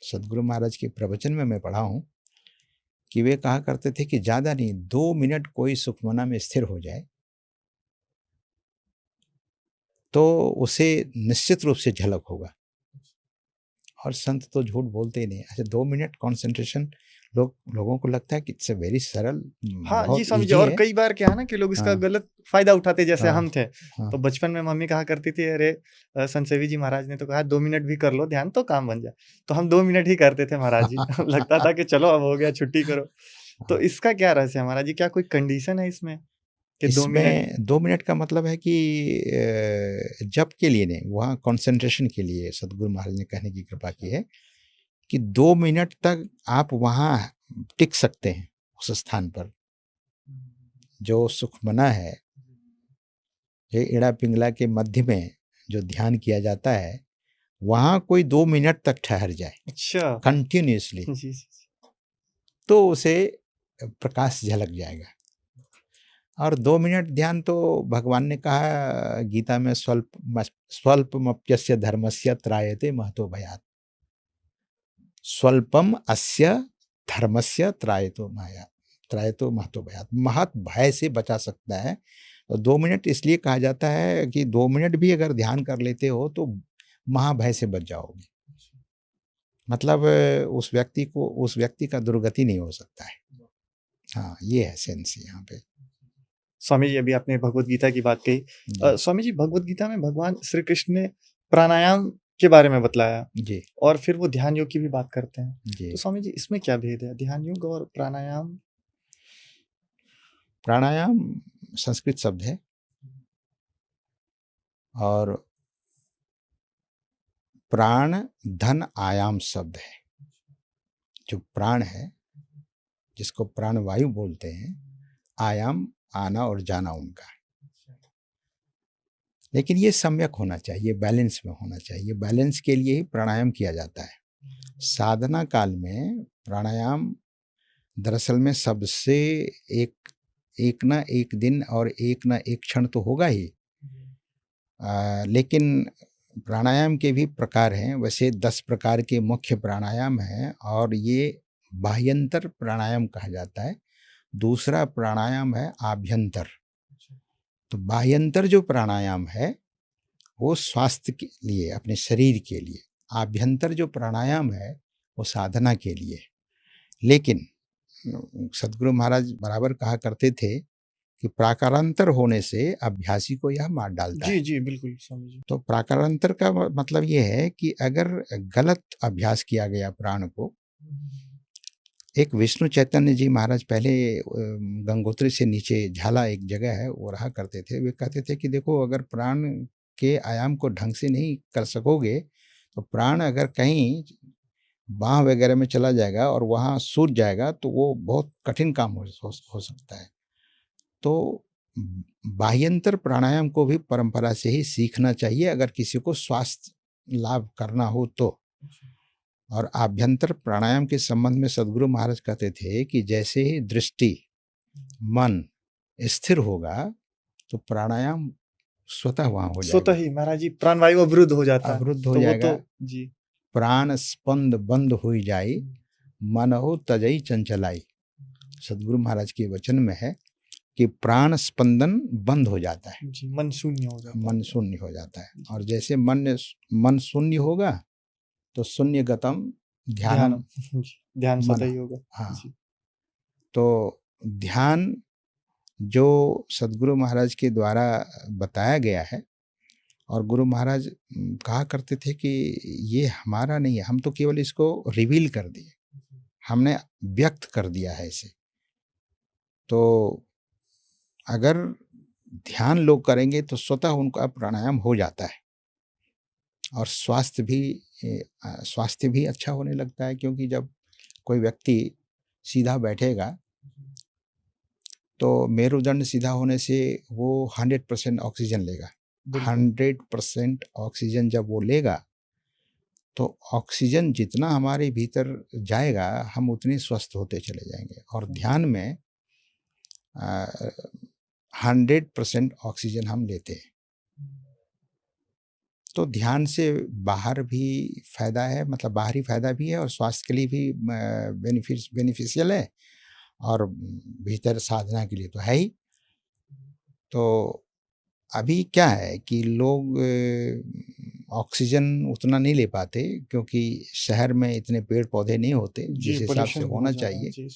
सदगुरु महाराज के प्रवचन में मैं पढ़ा हूँ कि वे कहा करते थे कि ज़्यादा नहीं 2 मिनट कोई सुखमना में स्थिर हो जाए तो उसे निश्चित रूप से झलक होगा। और संत तो झूठ बोलते ही नहीं। अच्छा, 2 मिनट कॉन्सेंट्रेशन, लोगों को लगता है कि इट्स वेरी सरल, हाँ जी, बहुत स्वामी जी। इजी और है। कई बार क्या है ना कि लोग इसका हाँ गलत फ़ायदा उठाते, जैसे हाँ हम थे। हाँ तो बचपन में मम्मी कहा करती थी, "अरे संतसेवी जी महाराज ने तो कहा 2 मिनट भी कर लो ध्यान तो काम बन जाए।" तो हम 2 मिनट ही करते थे महाराज जी। लगता था कि चलो अब हो गया, छुट्टी करो। तो इसका क्या रहस्य है महाराज जी? क्या कोई कंडीशन है इसमें कि 2 मिनट? इसमें 2 मिनट का मतलब है कि जप के लिए नहीं, वहाँ कंसंट्रेशन के लिए सदगुरु महाराज ने कहने की कृपा की है कि 2 मिनट तक आप वहाँ टिक सकते हैं उस स्थान पर। जो सुखमना है, ये इड़ा पिंगला के मध्य में जो ध्यान किया जाता है, वहाँ कोई 2 मिनट तक ठहर जाए अच्छा। कंटिन्यूअसली, जी, जी। तो उसे प्रकाश झलक जाएगा। और 2 मिनट ध्यान तो भगवान ने कहा गीता में, स्वल्पमप्यस्य धर्मस्य त्रायते महतो भयात्। स्वल्पम अस्य धर्मस्य त्रायतो महतो भयात्, महत भय से बचा सकता है। तो 2 मिनट इसलिए कहा जाता है कि 2 मिनट भी अगर ध्यान कर लेते हो तो महाभय से बच जाओगे। मतलब उस व्यक्ति का दुर्गति नहीं हो सकता है। हाँ, ये है सेंस यहाँ पे। स्वामी जी, अभी आपने भगवत गीता की बात कही। जी स्वामी जी, भगवत गीता में भगवान श्री कृष्ण ने प्राणायाम के बारे में बतलाया जी और फिर वो ध्यान योग की भी बात करते हैं। जी। तो स्वामी जी, इसमें क्या भेद है ध्यान योग और प्राणायाम? प्राणायाम संस्कृत शब्द है और प्राण धन आयाम शब्द है। जो प्राण है, जिसको प्राण वायु बोलते हैं, आयाम आना और जाना उनका। लेकिन ये सम्यक होना चाहिए, बैलेंस में होना चाहिए। बैलेंस के लिए ही प्राणायाम किया जाता है। साधना काल में प्राणायाम दरअसल में सबसे एक एक ना एक दिन और एक ना एक क्षण तो होगा ही। लेकिन प्राणायाम के भी प्रकार हैं। वैसे 10 प्रकार के मुख्य प्राणायाम हैं और ये बाह्यंतर प्राणायाम कहा जाता है। दूसरा प्राणायाम है आभ्यंतर। तो बाह्यंतर जो प्राणायाम है वो स्वास्थ्य के लिए, अपने शरीर के लिए। आभ्यंतर जो प्राणायाम है वो साधना के लिए। लेकिन सदगुरु महाराज बराबर कहा करते थे कि प्राकारांतर होने से अभ्यासी को यह मार डालता जी, है। जी, बिल्कुल स्वामी जी। तो प्राकारांतर का मतलब ये है कि अगर गलत अभ्यास किया गया प्राण को, एक विष्णु चैतन्य जी महाराज पहले गंगोत्री से नीचे झाला एक जगह है, वो रहा करते थे। वे कहते थे कि देखो, अगर प्राण के आयाम को ढंग से नहीं कर सकोगे तो प्राण अगर कहीं बाँह वगैरह में चला जाएगा और वहाँ सूज जाएगा तो वो बहुत कठिन काम हो सकता है। तो बाह्यंतर प्राणायाम को भी परंपरा से ही सीखना चाहिए अगर किसी को स्वास्थ्य लाभ करना हो तो। और आभ्यंतर प्राणायाम के संबंध में सद्गुरु महाराज कहते थे कि जैसे ही दृष्टि, मन स्थिर होगा तो प्राणायाम स्वतः वहाँ हो स्वतः जाएगा, ही महाराज जी प्राणवायु अवरुद्ध हो जाता है, अवरुद्ध हो तो वो जाएगा। तो जी प्राण स्पंद बंद हुई जाई, मन हो तजई चंचलाई। सद्गुरु महाराज के वचन में है कि प्राण स्पंदन बंद हो जाता है, जी, मन शून्य हो जाता मन है। शून्य हो जाता है। और जैसे मन शून्य होगा तो शून्य गतम ध्यानम ध्यान जी, ध्यान मन। स्वतः ही होगा। हाँ, जी तो ध्यान जो सद्गुरु महाराज के द्वारा बताया गया है, और गुरु महाराज कहा करते थे कि ये हमारा नहीं है, हम तो केवल इसको रिवील कर दिए, हमने व्यक्त कर दिया है इसे। तो अगर ध्यान लोग करेंगे तो स्वतः उनका प्राणायाम हो जाता है और स्वास्थ्य भी अच्छा होने लगता है। क्योंकि जब कोई व्यक्ति सीधा बैठेगा तो मेरुदंड सीधा होने से वो 100% ऑक्सीजन लेगा। 100% ऑक्सीजन जब वो लेगा तो ऑक्सीजन जितना हमारे भीतर जाएगा हम उतने स्वस्थ होते चले जाएंगे। और ध्यान में 100% ऑक्सीजन हम लेते हैं। तो ध्यान से बाहर भी फायदा है, मतलब बाहरी फायदा भी है और स्वास्थ्य के लिए भी बेनिफिशियल है, और भीतर साधना के लिए तो है ही। तो अभी क्या है कि लोग ऑक्सीजन उतना नहीं ले पाते क्योंकि शहर में इतने पेड़ पौधे नहीं होते जिस हिसाब से होना चाहिए,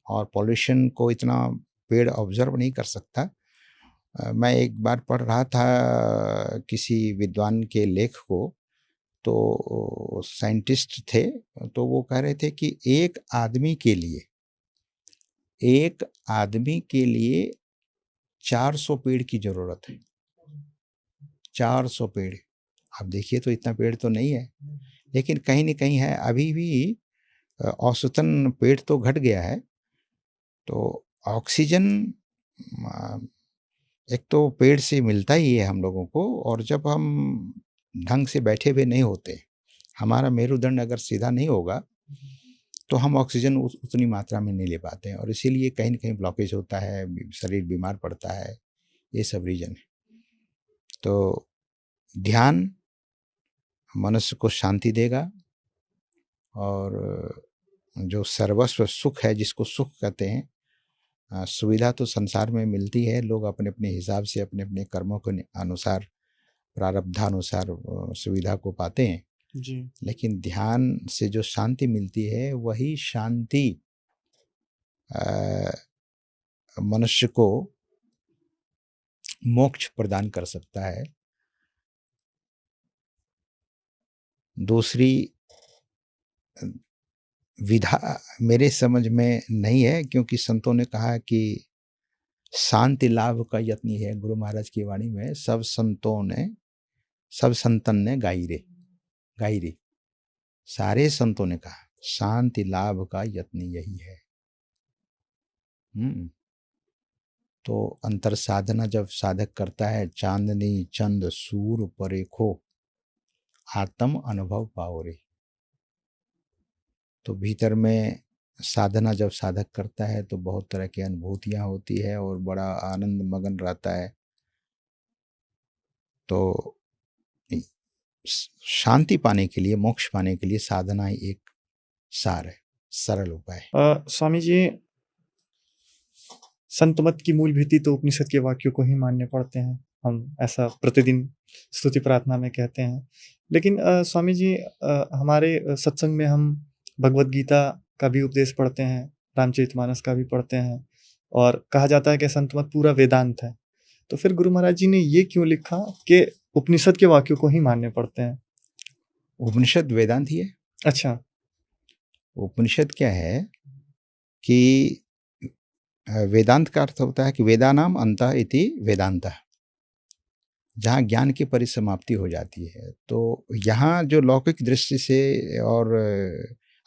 और पॉल्यूशन को इतना पेड़ ऑब्जर्व नहीं कर सकता। मैं एक बार पढ़ रहा था किसी विद्वान के लेख को, तो साइंटिस्ट थे, तो वो कह रहे थे कि एक आदमी के लिए 400 पेड़ की जरूरत है। 400 पेड़, आप देखिए तो इतना पेड़ तो नहीं है, लेकिन कहीं न कहीं है। अभी भी औसतन पेड़ तो घट गया है। तो ऑक्सीजन एक तो पेड़ से मिलता ही है हम लोगों को, और जब हम ढंग से बैठे हुए नहीं होते, हमारा मेरुदंड अगर सीधा नहीं होगा तो हम ऑक्सीजन उतनी मात्रा में नहीं ले पाते हैं, और इसीलिए कहीं न कहीं ब्लॉकेज होता है, शरीर बीमार पड़ता है, ये सब रीज़न है। तो ध्यान मनुष्य को शांति देगा, और जो सर्वस्व सुख है, जिसको सुख कहते हैं, सुविधा तो संसार में मिलती है, लोग अपने अपने हिसाब से अपने अपने कर्मों के अनुसार, प्रारब्धानुसार सुविधा को पाते हैं जी। लेकिन ध्यान से जो शांति मिलती है वही शांति मनुष्य को मोक्ष प्रदान कर सकता है। दूसरी विधा मेरे समझ में नहीं है, क्योंकि संतों ने कहा कि शांति लाभ का यत्न है। गुरु महाराज की वाणी में सब संतन ने गाई रे, सारे संतों ने कहा शांति लाभ का यत्न यही है। तो अंतर साधना जब साधक करता है, चांदनी चंद सूर परेखो आत्म अनुभव पाओ रे। तो भीतर में साधना जब साधक करता है तो बहुत तरह की अनुभूतियां होती है और बड़ा आनंद मगन रहता है। तो शांति पाने के लिए, मोक्ष पाने के लिए साधना ही एक सार है, सरल उपाय। स्वामी जी, संत मत की मूल भीति तो उपनिषद के वाक्यों को ही मानने पड़ते हैं, हम ऐसा प्रतिदिन स्तुति प्रार्थना में कहते हैं। लेकिन स्वामी जी, हमारे सत्संग में हम भगवत गीता का भी उपदेश पढ़ते हैं, रामचरितमानस का भी पढ़ते हैं, और कहा जाता है कि संत मत पूरा वेदांत है। तो फिर गुरु महाराज जी ने ये क्यों लिखा कि उपनिषद के वाक्यों को ही मानने पड़ते हैं? उपनिषद वेदांत ही है। अच्छा। उपनिषद क्या है कि वेदांत का अर्थ होता है कि वेदानाम अंतः इति वेदांतः, जहाँ ज्ञान की परिसमाप्ति हो जाती है। तो यहाँ जो लौकिक दृष्टि से और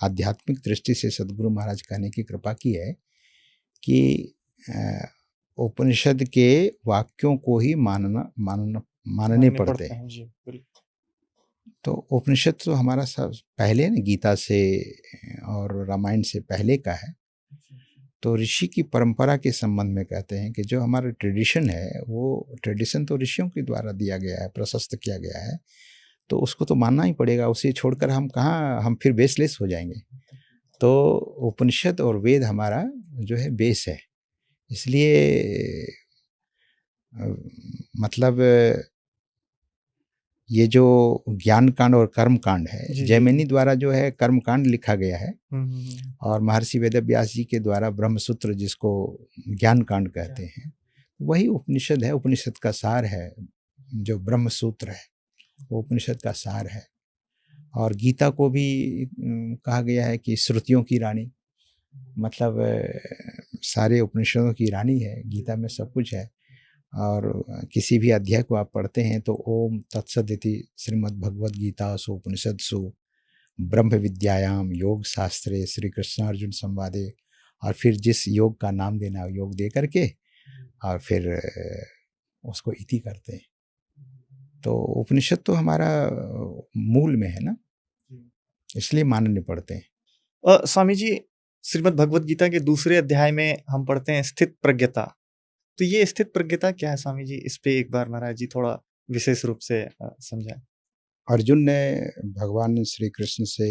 आध्यात्मिक दृष्टि से सद्गुरु महाराज कहने की कृपा की है कि उपनिषद के वाक्यों को ही मानने मानने पड़ते हैं। जी बिल्कुल। तो उपनिषद तो हमारा सब पहले ना गीता से और रामायण से पहले का है। तो ऋषि की परंपरा के संबंध में कहते हैं कि जो हमारा ट्रेडिशन है वो ट्रेडिशन तो ऋषियों के द्वारा दिया गया है, प्रशस्त किया गया है, तो उसको तो मानना ही पड़ेगा। उसे छोड़कर हम कहाँ, हम फिर बेसलेस हो जाएंगे। तो उपनिषद और वेद हमारा जो है बेस है। इसलिए मतलब ये जो ज्ञान कांड और कर्म कांड है, जैमिनी द्वारा जो है कर्म कांड लिखा गया है और महर्षि वेदव्यास जी के द्वारा ब्रह्मसूत्र, जिसको ज्ञान कांड कहते हैं, वही उपनिषद है। उपनिषद का सार है। जो ब्रह्मसूत्र है वो उपनिषद का सार है। और गीता को भी कहा गया है कि श्रुतियों की रानी, मतलब सारे उपनिषदों की रानी है। गीता में सब कुछ है। और किसी भी अध्याय को आप पढ़ते हैं तो ओम तत्सदिति श्रीमद् भगवद गीता सु उपनिषदसु ब्रह्म विद्यायाम योग शास्त्रे श्री कृष्ण अर्जुन संवादे, और फिर जिस योग का नाम देना है योग दे करके और फिर उसको इति करते हैं। तो उपनिषद तो हमारा मूल में है ना, इसलिए मानने पड़ते हैं। स्वामी जी, श्रीमद् भगवद गीता के दूसरे अध्याय में हम पढ़ते हैं स्थित प्रज्ञता। तो ये स्थित प्रज्ञता क्या है स्वामी जी? इस पे एक बार महाराज जी थोड़ा विशेष रूप से समझाएं। अर्जुन ने भगवान श्री कृष्ण से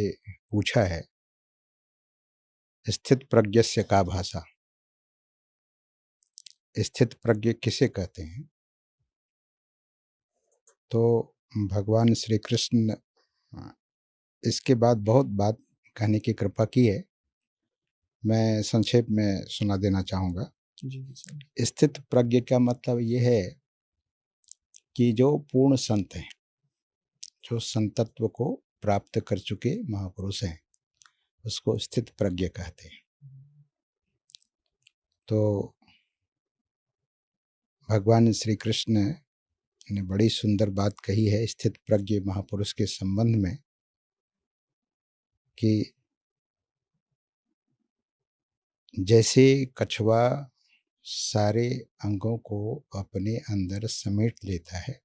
पूछा है, स्थित प्रज्ञस्य का भाषा, स्थित प्रज्ञ किसे कहते हैं? तो भगवान श्री कृष्ण इसके बाद बहुत बात कहने की कृपा की है। मैं संक्षेप में सुना देना चाहूँगा। स्थित प्रज्ञ का मतलब ये है कि जो पूर्ण संत हैं, जो संतत्व को प्राप्त कर चुके महापुरुष हैं, उसको स्थित प्रज्ञ कहते हैं। तो भगवान श्री कृष्ण ने बड़ी सुंदर बात कही है स्थित प्रज्ञ महापुरुष के संबंध में कि जैसे कछुआ सारे अंगों को अपने अंदर समेट लेता है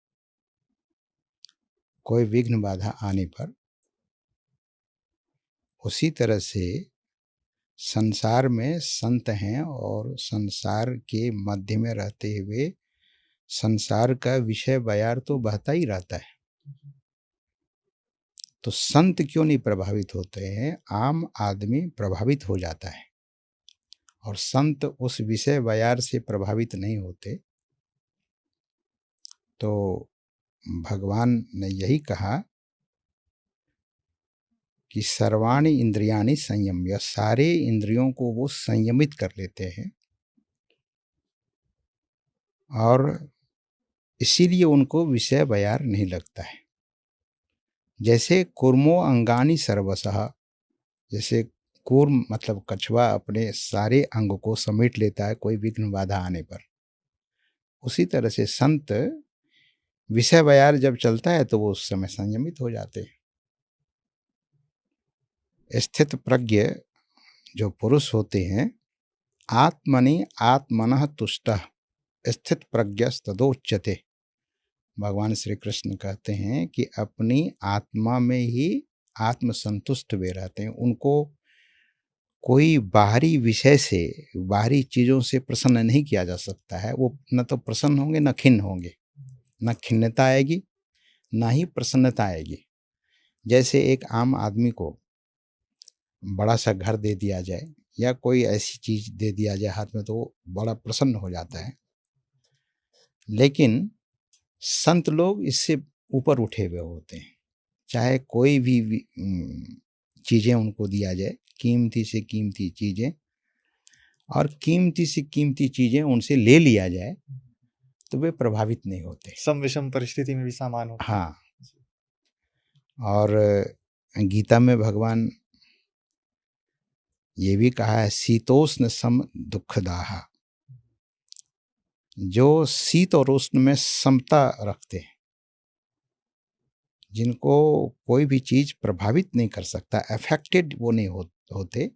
कोई विघ्न बाधा आने पर, उसी तरह से संसार में संत हैं और संसार के मध्य में रहते हुए संसार का विषय बयार तो बहता ही रहता है। तो संत क्यों नहीं प्रभावित होते हैं? आम आदमी प्रभावित हो जाता है और संत उस विषय बयार से प्रभावित नहीं होते। तो भगवान ने यही कहा कि सर्वाणि इंद्रियाणि संयम्य, सारे इंद्रियों को वो संयमित कर लेते हैं और इसीलिए उनको विषय बयार नहीं लगता है। जैसे कूर्मो अंगानि सर्वशः, जैसे कूर्म मतलब कछुआ अपने सारे अंग को समेट लेता है कोई विघ्न बाधा आने पर, उसी तरह से संत विषय बयार जब चलता है तो वो उस समय संयमित हो जाते हैं। स्थित प्रज्ञ जो पुरुष होते हैं, आत्मनि आत्मनः तुष्टः स्थित प्रज्ञस्तदोच्यते। भगवान श्री कृष्ण कहते हैं कि अपनी आत्मा में ही आत्मसंतुष्ट वे रहते हैं। उनको कोई बाहरी विषय से, बाहरी चीज़ों से प्रसन्न नहीं किया जा सकता है। वो न तो प्रसन्न होंगे न खिन्न होंगे, न खिन्नता आएगी ना ही प्रसन्नता आएगी। जैसे एक आम आदमी को बड़ा सा घर दे दिया जाए या कोई ऐसी चीज दे दिया जाए हाथ में तो वो बड़ा प्रसन्न हो जाता है, लेकिन संत लोग इससे ऊपर उठे हुए होते हैं। चाहे कोई भी चीज़ें उनको दिया जाए, कीमती से कीमती चीज़ें, और कीमती से कीमती चीज़ें उनसे ले लिया जाए तो वे प्रभावित नहीं होते। सम विषम परिस्थिति में भी सामान होता है। हाँ, और गीता में भगवान ये भी कहा है, शीतोष्ण सम दुखदाह, जो शीत और उष्ण में समता रखते हैं, जिनको कोई भी चीज़ प्रभावित नहीं कर सकता, अफेक्टेड वो नहीं होते,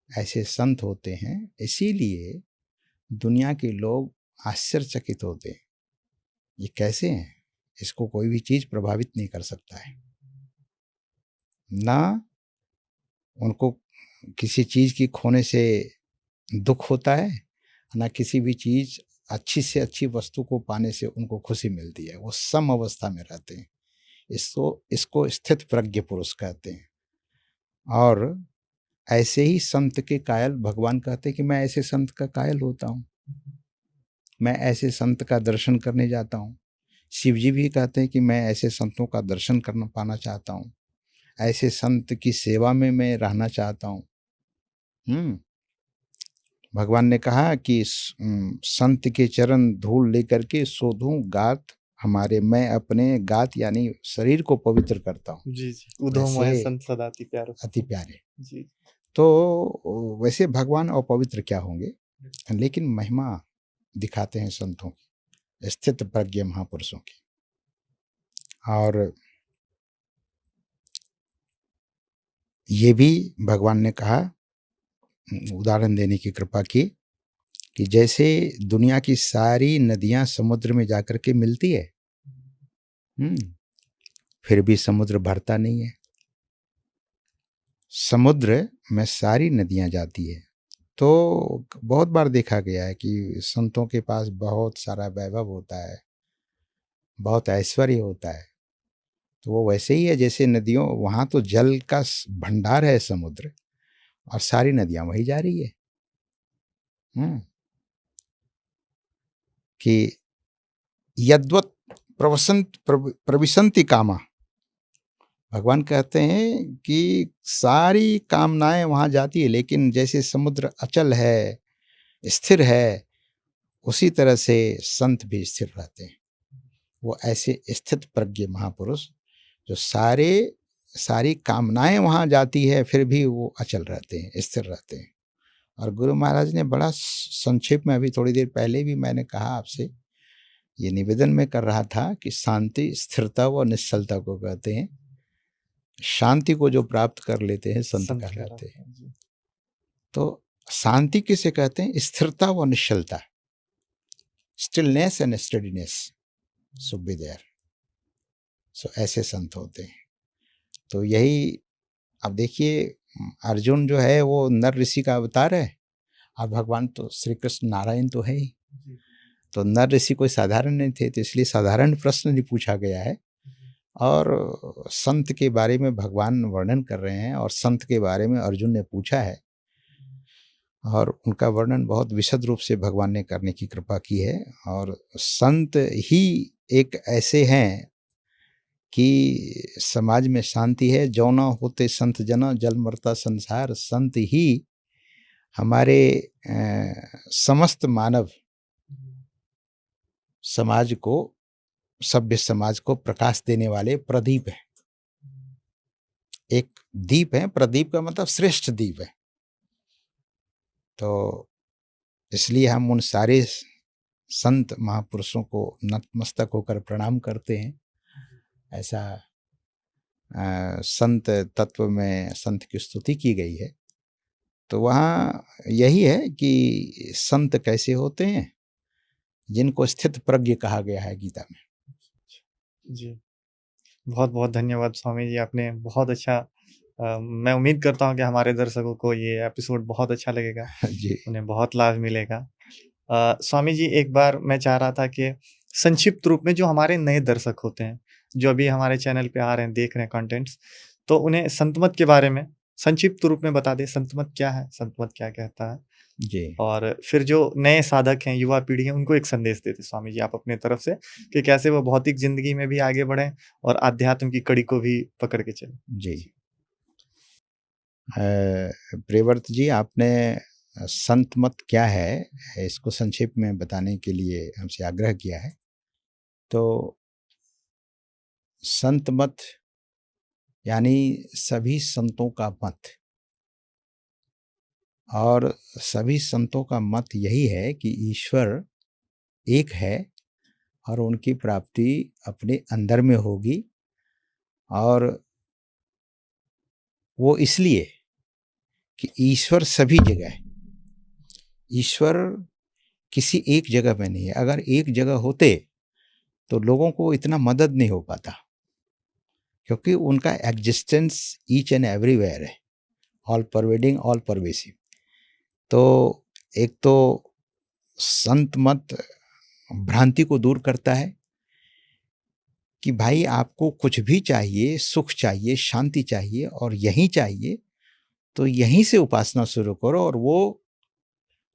ऐसे संत होते हैं। इसीलिए दुनिया के लोग आश्चर्यचकित होते हैं, ये कैसे हैं? इसको कोई भी चीज़ प्रभावित नहीं कर सकता है। ना उनको किसी चीज़ की खोने से दुख होता है, ना किसी भी चीज़ अच्छी से अच्छी वस्तु को पाने से उनको खुशी मिलती है। वो सम अवस्था में रहते हैं। इसको इसको स्थित प्रज्ञ पुरुष कहते हैं। और ऐसे ही संत के कायल भगवान कहते हैं कि मैं ऐसे संत का कायल होता हूँ, मैं ऐसे संत का दर्शन करने जाता हूँ। शिव जी भी कहते हैं कि मैं ऐसे संतों का दर्शन करना पाना चाहता हूँ, ऐसे संत की सेवा में मैं रहना चाहता हूँ। भगवान ने कहा कि संत के चरण धूल लेकर के शोधूं गात हमारे, मैं अपने गात यानी शरीर को पवित्र करता हूँ। जी जी, उधो वैसे मोहे संत सदा अति प्यारो। अति प्यारे। जी तो वैसे भगवान अपवित्र क्या होंगे, लेकिन महिमा दिखाते हैं संतों की, स्थित प्रज्ञ महापुरुषों की। और ये भी भगवान ने कहा, उदाहरण देने की कृपा की, कि जैसे दुनिया की सारी नदियां समुद्र में जाकर के मिलती है, फिर भी समुद्र भरता नहीं है। समुद्र में सारी नदियां जाती है। तो बहुत बार देखा गया है कि संतों के पास बहुत सारा वैभव होता है, बहुत ऐश्वर्य होता है। तो वो वैसे ही है जैसे नदियों, वहां तो जल का भंडार है समुद्र, और सारी नदियां वही जा रही है। कि यद्वत प्रविशंति कामा, भगवान कहते हैं कि सारी कामनाएं वहां जाती है, लेकिन जैसे समुद्र अचल है, स्थिर है, उसी तरह से संत भी स्थिर रहते हैं। वो ऐसे स्थित प्रज्ञ महापुरुष जो सारी कामनाएं वहां जाती है, फिर भी वो अचल रहते हैं, स्थिर रहते हैं। और गुरु महाराज ने बड़ा संक्षेप में, अभी थोड़ी देर पहले भी मैंने कहा आपसे, ये निवेदन में कर रहा था कि शांति स्थिरता व निश्चलता को कहते हैं। शांति को जो प्राप्त कर लेते हैं संत कहलाते हैं। तो शांति किसे कहते हैं? स्थिरता व निश्चलता, stillness and steadiness should be there. So ऐसे संत होते हैं। तो यही, अब देखिए, अर्जुन जो है वो नर ऋषि का अवतार है, और भगवान तो श्री कृष्ण नारायण तो है ही। तो नर ऋषि कोई साधारण नहीं थे, तो इसलिए साधारण प्रश्न नहीं पूछा गया है। और संत के बारे में भगवान वर्णन कर रहे हैं, और संत के बारे में अर्जुन ने पूछा है, और उनका वर्णन बहुत विशद रूप से भगवान ने करने की कृपा की है। और संत ही एक ऐसे हैं कि समाज में शांति है। जौना होते संत जना, जल मरता संसार। संत ही हमारे समस्त मानव समाज को, सभ्य समाज को प्रकाश देने वाले प्रदीप है। एक दीप है, प्रदीप का मतलब श्रेष्ठ दीप है। तो इसलिए हम उन सारे संत महापुरुषों को नतमस्तक होकर प्रणाम करते हैं। ऐसा संत तत्व में संत की स्तुति की गई है। तो वहाँ यही है कि संत कैसे होते हैं, जिनको स्थित प्रज्ञ कहा गया है गीता में। जी, बहुत बहुत धन्यवाद स्वामी जी, आपने बहुत अच्छा मैं उम्मीद करता हूँ कि हमारे दर्शकों को ये एपिसोड बहुत अच्छा लगेगा, जी उन्हें बहुत लाभ मिलेगा। स्वामी जी, एक बार मैं चाह रहा था कि संक्षिप्त रूप में जो हमारे नए दर्शक होते हैं, जो अभी हमारे चैनल पे आ रहे हैं, देख रहे हैं कंटेंट्स, तो उन्हें संतमत के बारे में संक्षिप्त रूप में बता दें। संतमत क्या है, संतमत क्या कहता है, जी और फिर जो नए साधक हैं, युवा पीढ़ी है, उनको एक संदेश देते स्वामी जी आप अपने तरफ से, कि कैसे वो भौतिक जिंदगी में भी आगे बढ़ें और आध्यात्म की कड़ी को भी पकड़ के चलें। जी प्रियव्रत जी, आपने संत मत क्या है इसको संक्षेप में बताने के लिए हमसे आग्रह किया है। तो संत मत यानी सभी संतों का मत, और सभी संतों का मत यही है कि ईश्वर एक है, और उनकी प्राप्ति अपने अंदर में होगी, और वो इसलिए कि ईश्वर सभी जगह है। ईश्वर किसी एक जगह पे नहीं है। अगर एक जगह होते तो लोगों को इतना मदद नहीं हो पाता, क्योंकि उनका एग्जिस्टेंस ईच एंड एवरीवेयर है, ऑल परवेडिंग, ऑल परवेसिव। तो एक तो संत मत भ्रांति को दूर करता है कि भाई आपको कुछ भी चाहिए, सुख चाहिए, शांति चाहिए और यहीं चाहिए, तो यहीं से उपासना शुरू करो। और वो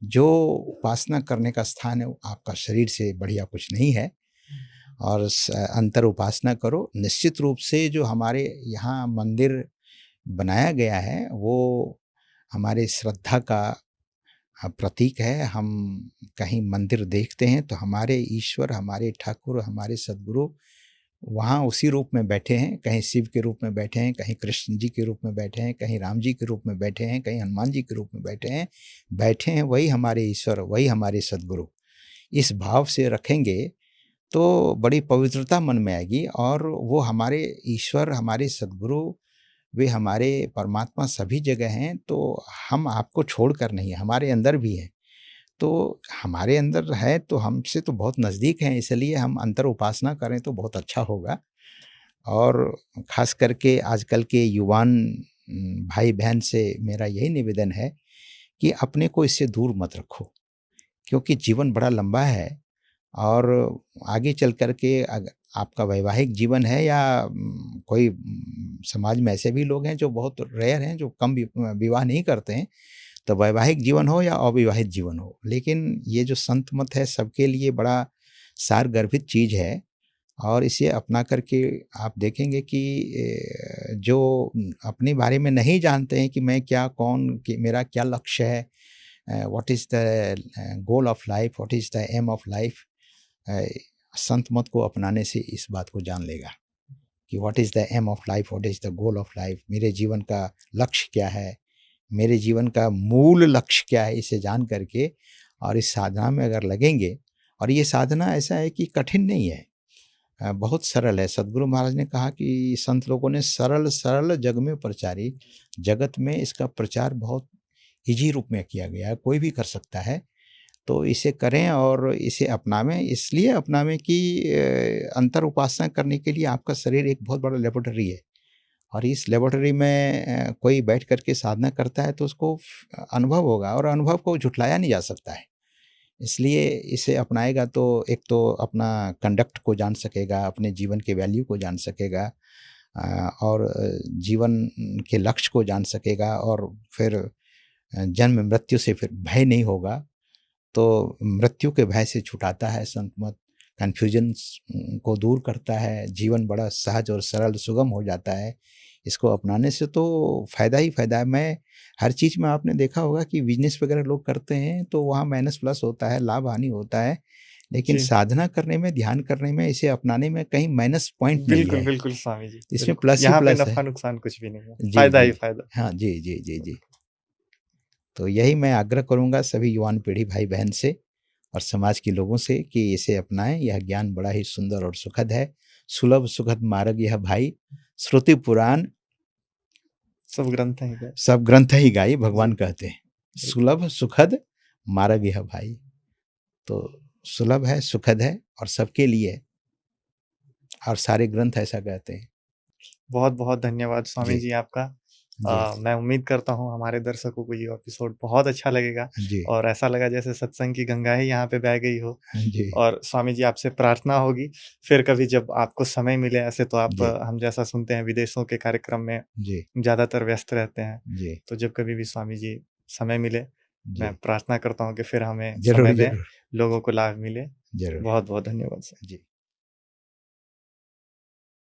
जो उपासना करने का स्थान है वो आपका शरीर से बढ़िया कुछ नहीं है। और अंतर उपासना करो। निश्चित रूप से जो हमारे यहाँ मंदिर बनाया गया है वो हमारे श्रद्धा का प्रतीक है। हम कहीं मंदिर देखते हैं तो हमारे ईश्वर, हमारे ठाकुर, हमारे सद्गुरु वहाँ उसी रूप में बैठे हैं। कहीं शिव के रूप में बैठे हैं, कहीं कृष्ण जी के रूप में बैठे हैं, कहीं राम जी के रूप में बैठे हैं, कहीं हनुमान जी के रूप में बैठे हैं। वही हमारे ईश्वर, वही हमारे सद्गुरु। इस भाव से रखेंगे तो बड़ी पवित्रता मन में आएगी। और वो हमारे ईश्वर, हमारे सद्गुरु, वे हमारे परमात्मा सभी जगह हैं। तो हम आपको छोड़कर नहीं, हमारे अंदर भी है। तो हमारे अंदर है तो हमसे तो बहुत नज़दीक हैं, इसलिए हम अंतर उपासना करें तो बहुत अच्छा होगा। और ख़ास करके आजकल के युवान भाई बहन से मेरा यही निवेदन है कि अपने को इससे दूर मत रखो, क्योंकि जीवन बड़ा लंबा है। और आगे चल कर के अगर आपका वैवाहिक जीवन है या कोई समाज में ऐसे भी लोग हैं जो बहुत रेयर हैं, जो कम विवाह नहीं करते हैं, तो वैवाहिक जीवन हो या अविवाहित जीवन हो, लेकिन ये जो संत मत है सबके लिए बड़ा सार गर्भित चीज़ है। और इसे अपना करके आप देखेंगे कि जो अपने बारे में नहीं जानते हैं कि मैं क्या, कौन, कि मेरा क्या लक्ष्य है, what is the goal of life, what is the aim of life, संत मत को अपनाने से इस बात को जान लेगा कि what is the aim of life, what is the goal of life, मेरे जीवन का लक्ष्य क्या है, मेरे जीवन का मूल लक्ष्य क्या है, इसे जान करके और इस साधना में अगर लगेंगे। और ये साधना ऐसा है कि कठिन नहीं है, बहुत सरल है। सद्गुरु महाराज ने कहा कि संत लोगों ने सरल सरल जग में प्रचारी, जगत में इसका प्रचार बहुत ईजी रूप में किया गया है, कोई भी कर सकता है। तो इसे करें और इसे अपनावें। इसलिए अपनावें कि अंतर उपासना करने के लिए आपका शरीर एक बहुत बड़ा लेबोरेटरी है। और इस लेबोरेटरी में कोई बैठ कर के साधना करता है तो उसको अनुभव होगा, और अनुभव को झुठलाया नहीं जा सकता है। इसलिए इसे अपनाएगा तो एक तो अपना कंडक्ट को जान सकेगा, अपने जीवन के वैल्यू को जान सकेगा, और जीवन के लक्ष्य को जान सकेगा। और फिर जन्म मृत्यु से फिर भय नहीं होगा। तो मृत्यु के भय से छुटाता है संत मत, कन्फ्यूजन को दूर करता है, जीवन बड़ा सहज और सरल सुगम हो जाता है। इसको अपनाने से तो फ़ायदा ही फ़ायदा है। मैं हर चीज़ में, आपने देखा होगा कि बिजनेस वगैरह लोग करते हैं तो वहाँ माइनस प्लस होता है, लाभ हानि होता है, लेकिन जी। साधना करने में, ध्यान करने में, इसे अपनाने में कहीं माइनस पॉइंट नहीं बिल्कुल, है, बिल्कुल स्वामी जी, इसमें बिल्कुल। प्लस ही यहाँ पे प्लस है। नफ़ा-नुकसान कुछ भी नहीं है, जी, फ़ायदा जी। ही फ़ायदा। हाँ, जी, जी, जी, जी। तो यही मैं आग्रह करूँगा सभी युवान पीढ़ी भाई-बहन से और समाज के लोगों से कि इसे अपनाएँ। यह ज्ञान बड़ा ही सुंदर और सुखद है। सुलभ सुखद मार्ग यह भाई, श्रुति पुराण सब ग्रंथ हैं इधर। सब ग्रंथ ही गाई, भगवान जी, कहते हैं। बिल्कुल। सुलभ सुखद मार्ग यह भाई। तो सुलभ है, सुखद है और सबके लिए है, और सारे ग्रंथ ऐसा कहते हैं। बहुत-बहुत धन्यवाद स्वामी जी, जी आपका। जी, मैं उम्मीद करता हूँ हमारे दर्शकों को ये एपिसोड बहुत अच्छा लगेगा जी, और ऐसा लगा जैसे सत्संग की गंगा ही यहाँ पे बह गई हो। जी, और स्वामी जी आपसे प्रार्थना होगी, फिर कभी जब आपको समय मिले, ऐसे तो आप जी, हम जैसा सुनते हैं विदेशों के कार्यक्रम में जी, ज़्यादातर व्यस्त रहते हैं। जी, तो जब कभी भी स्वामी जी समय मिले, मैं जी। प्रार्थना करता हूँ कि फिर हमें ज़रूर, समय दें, ज़रूर, लोगों को लाभ मिले। ज़रूर। बहुत-बहुत धन्यवाद सर। जी।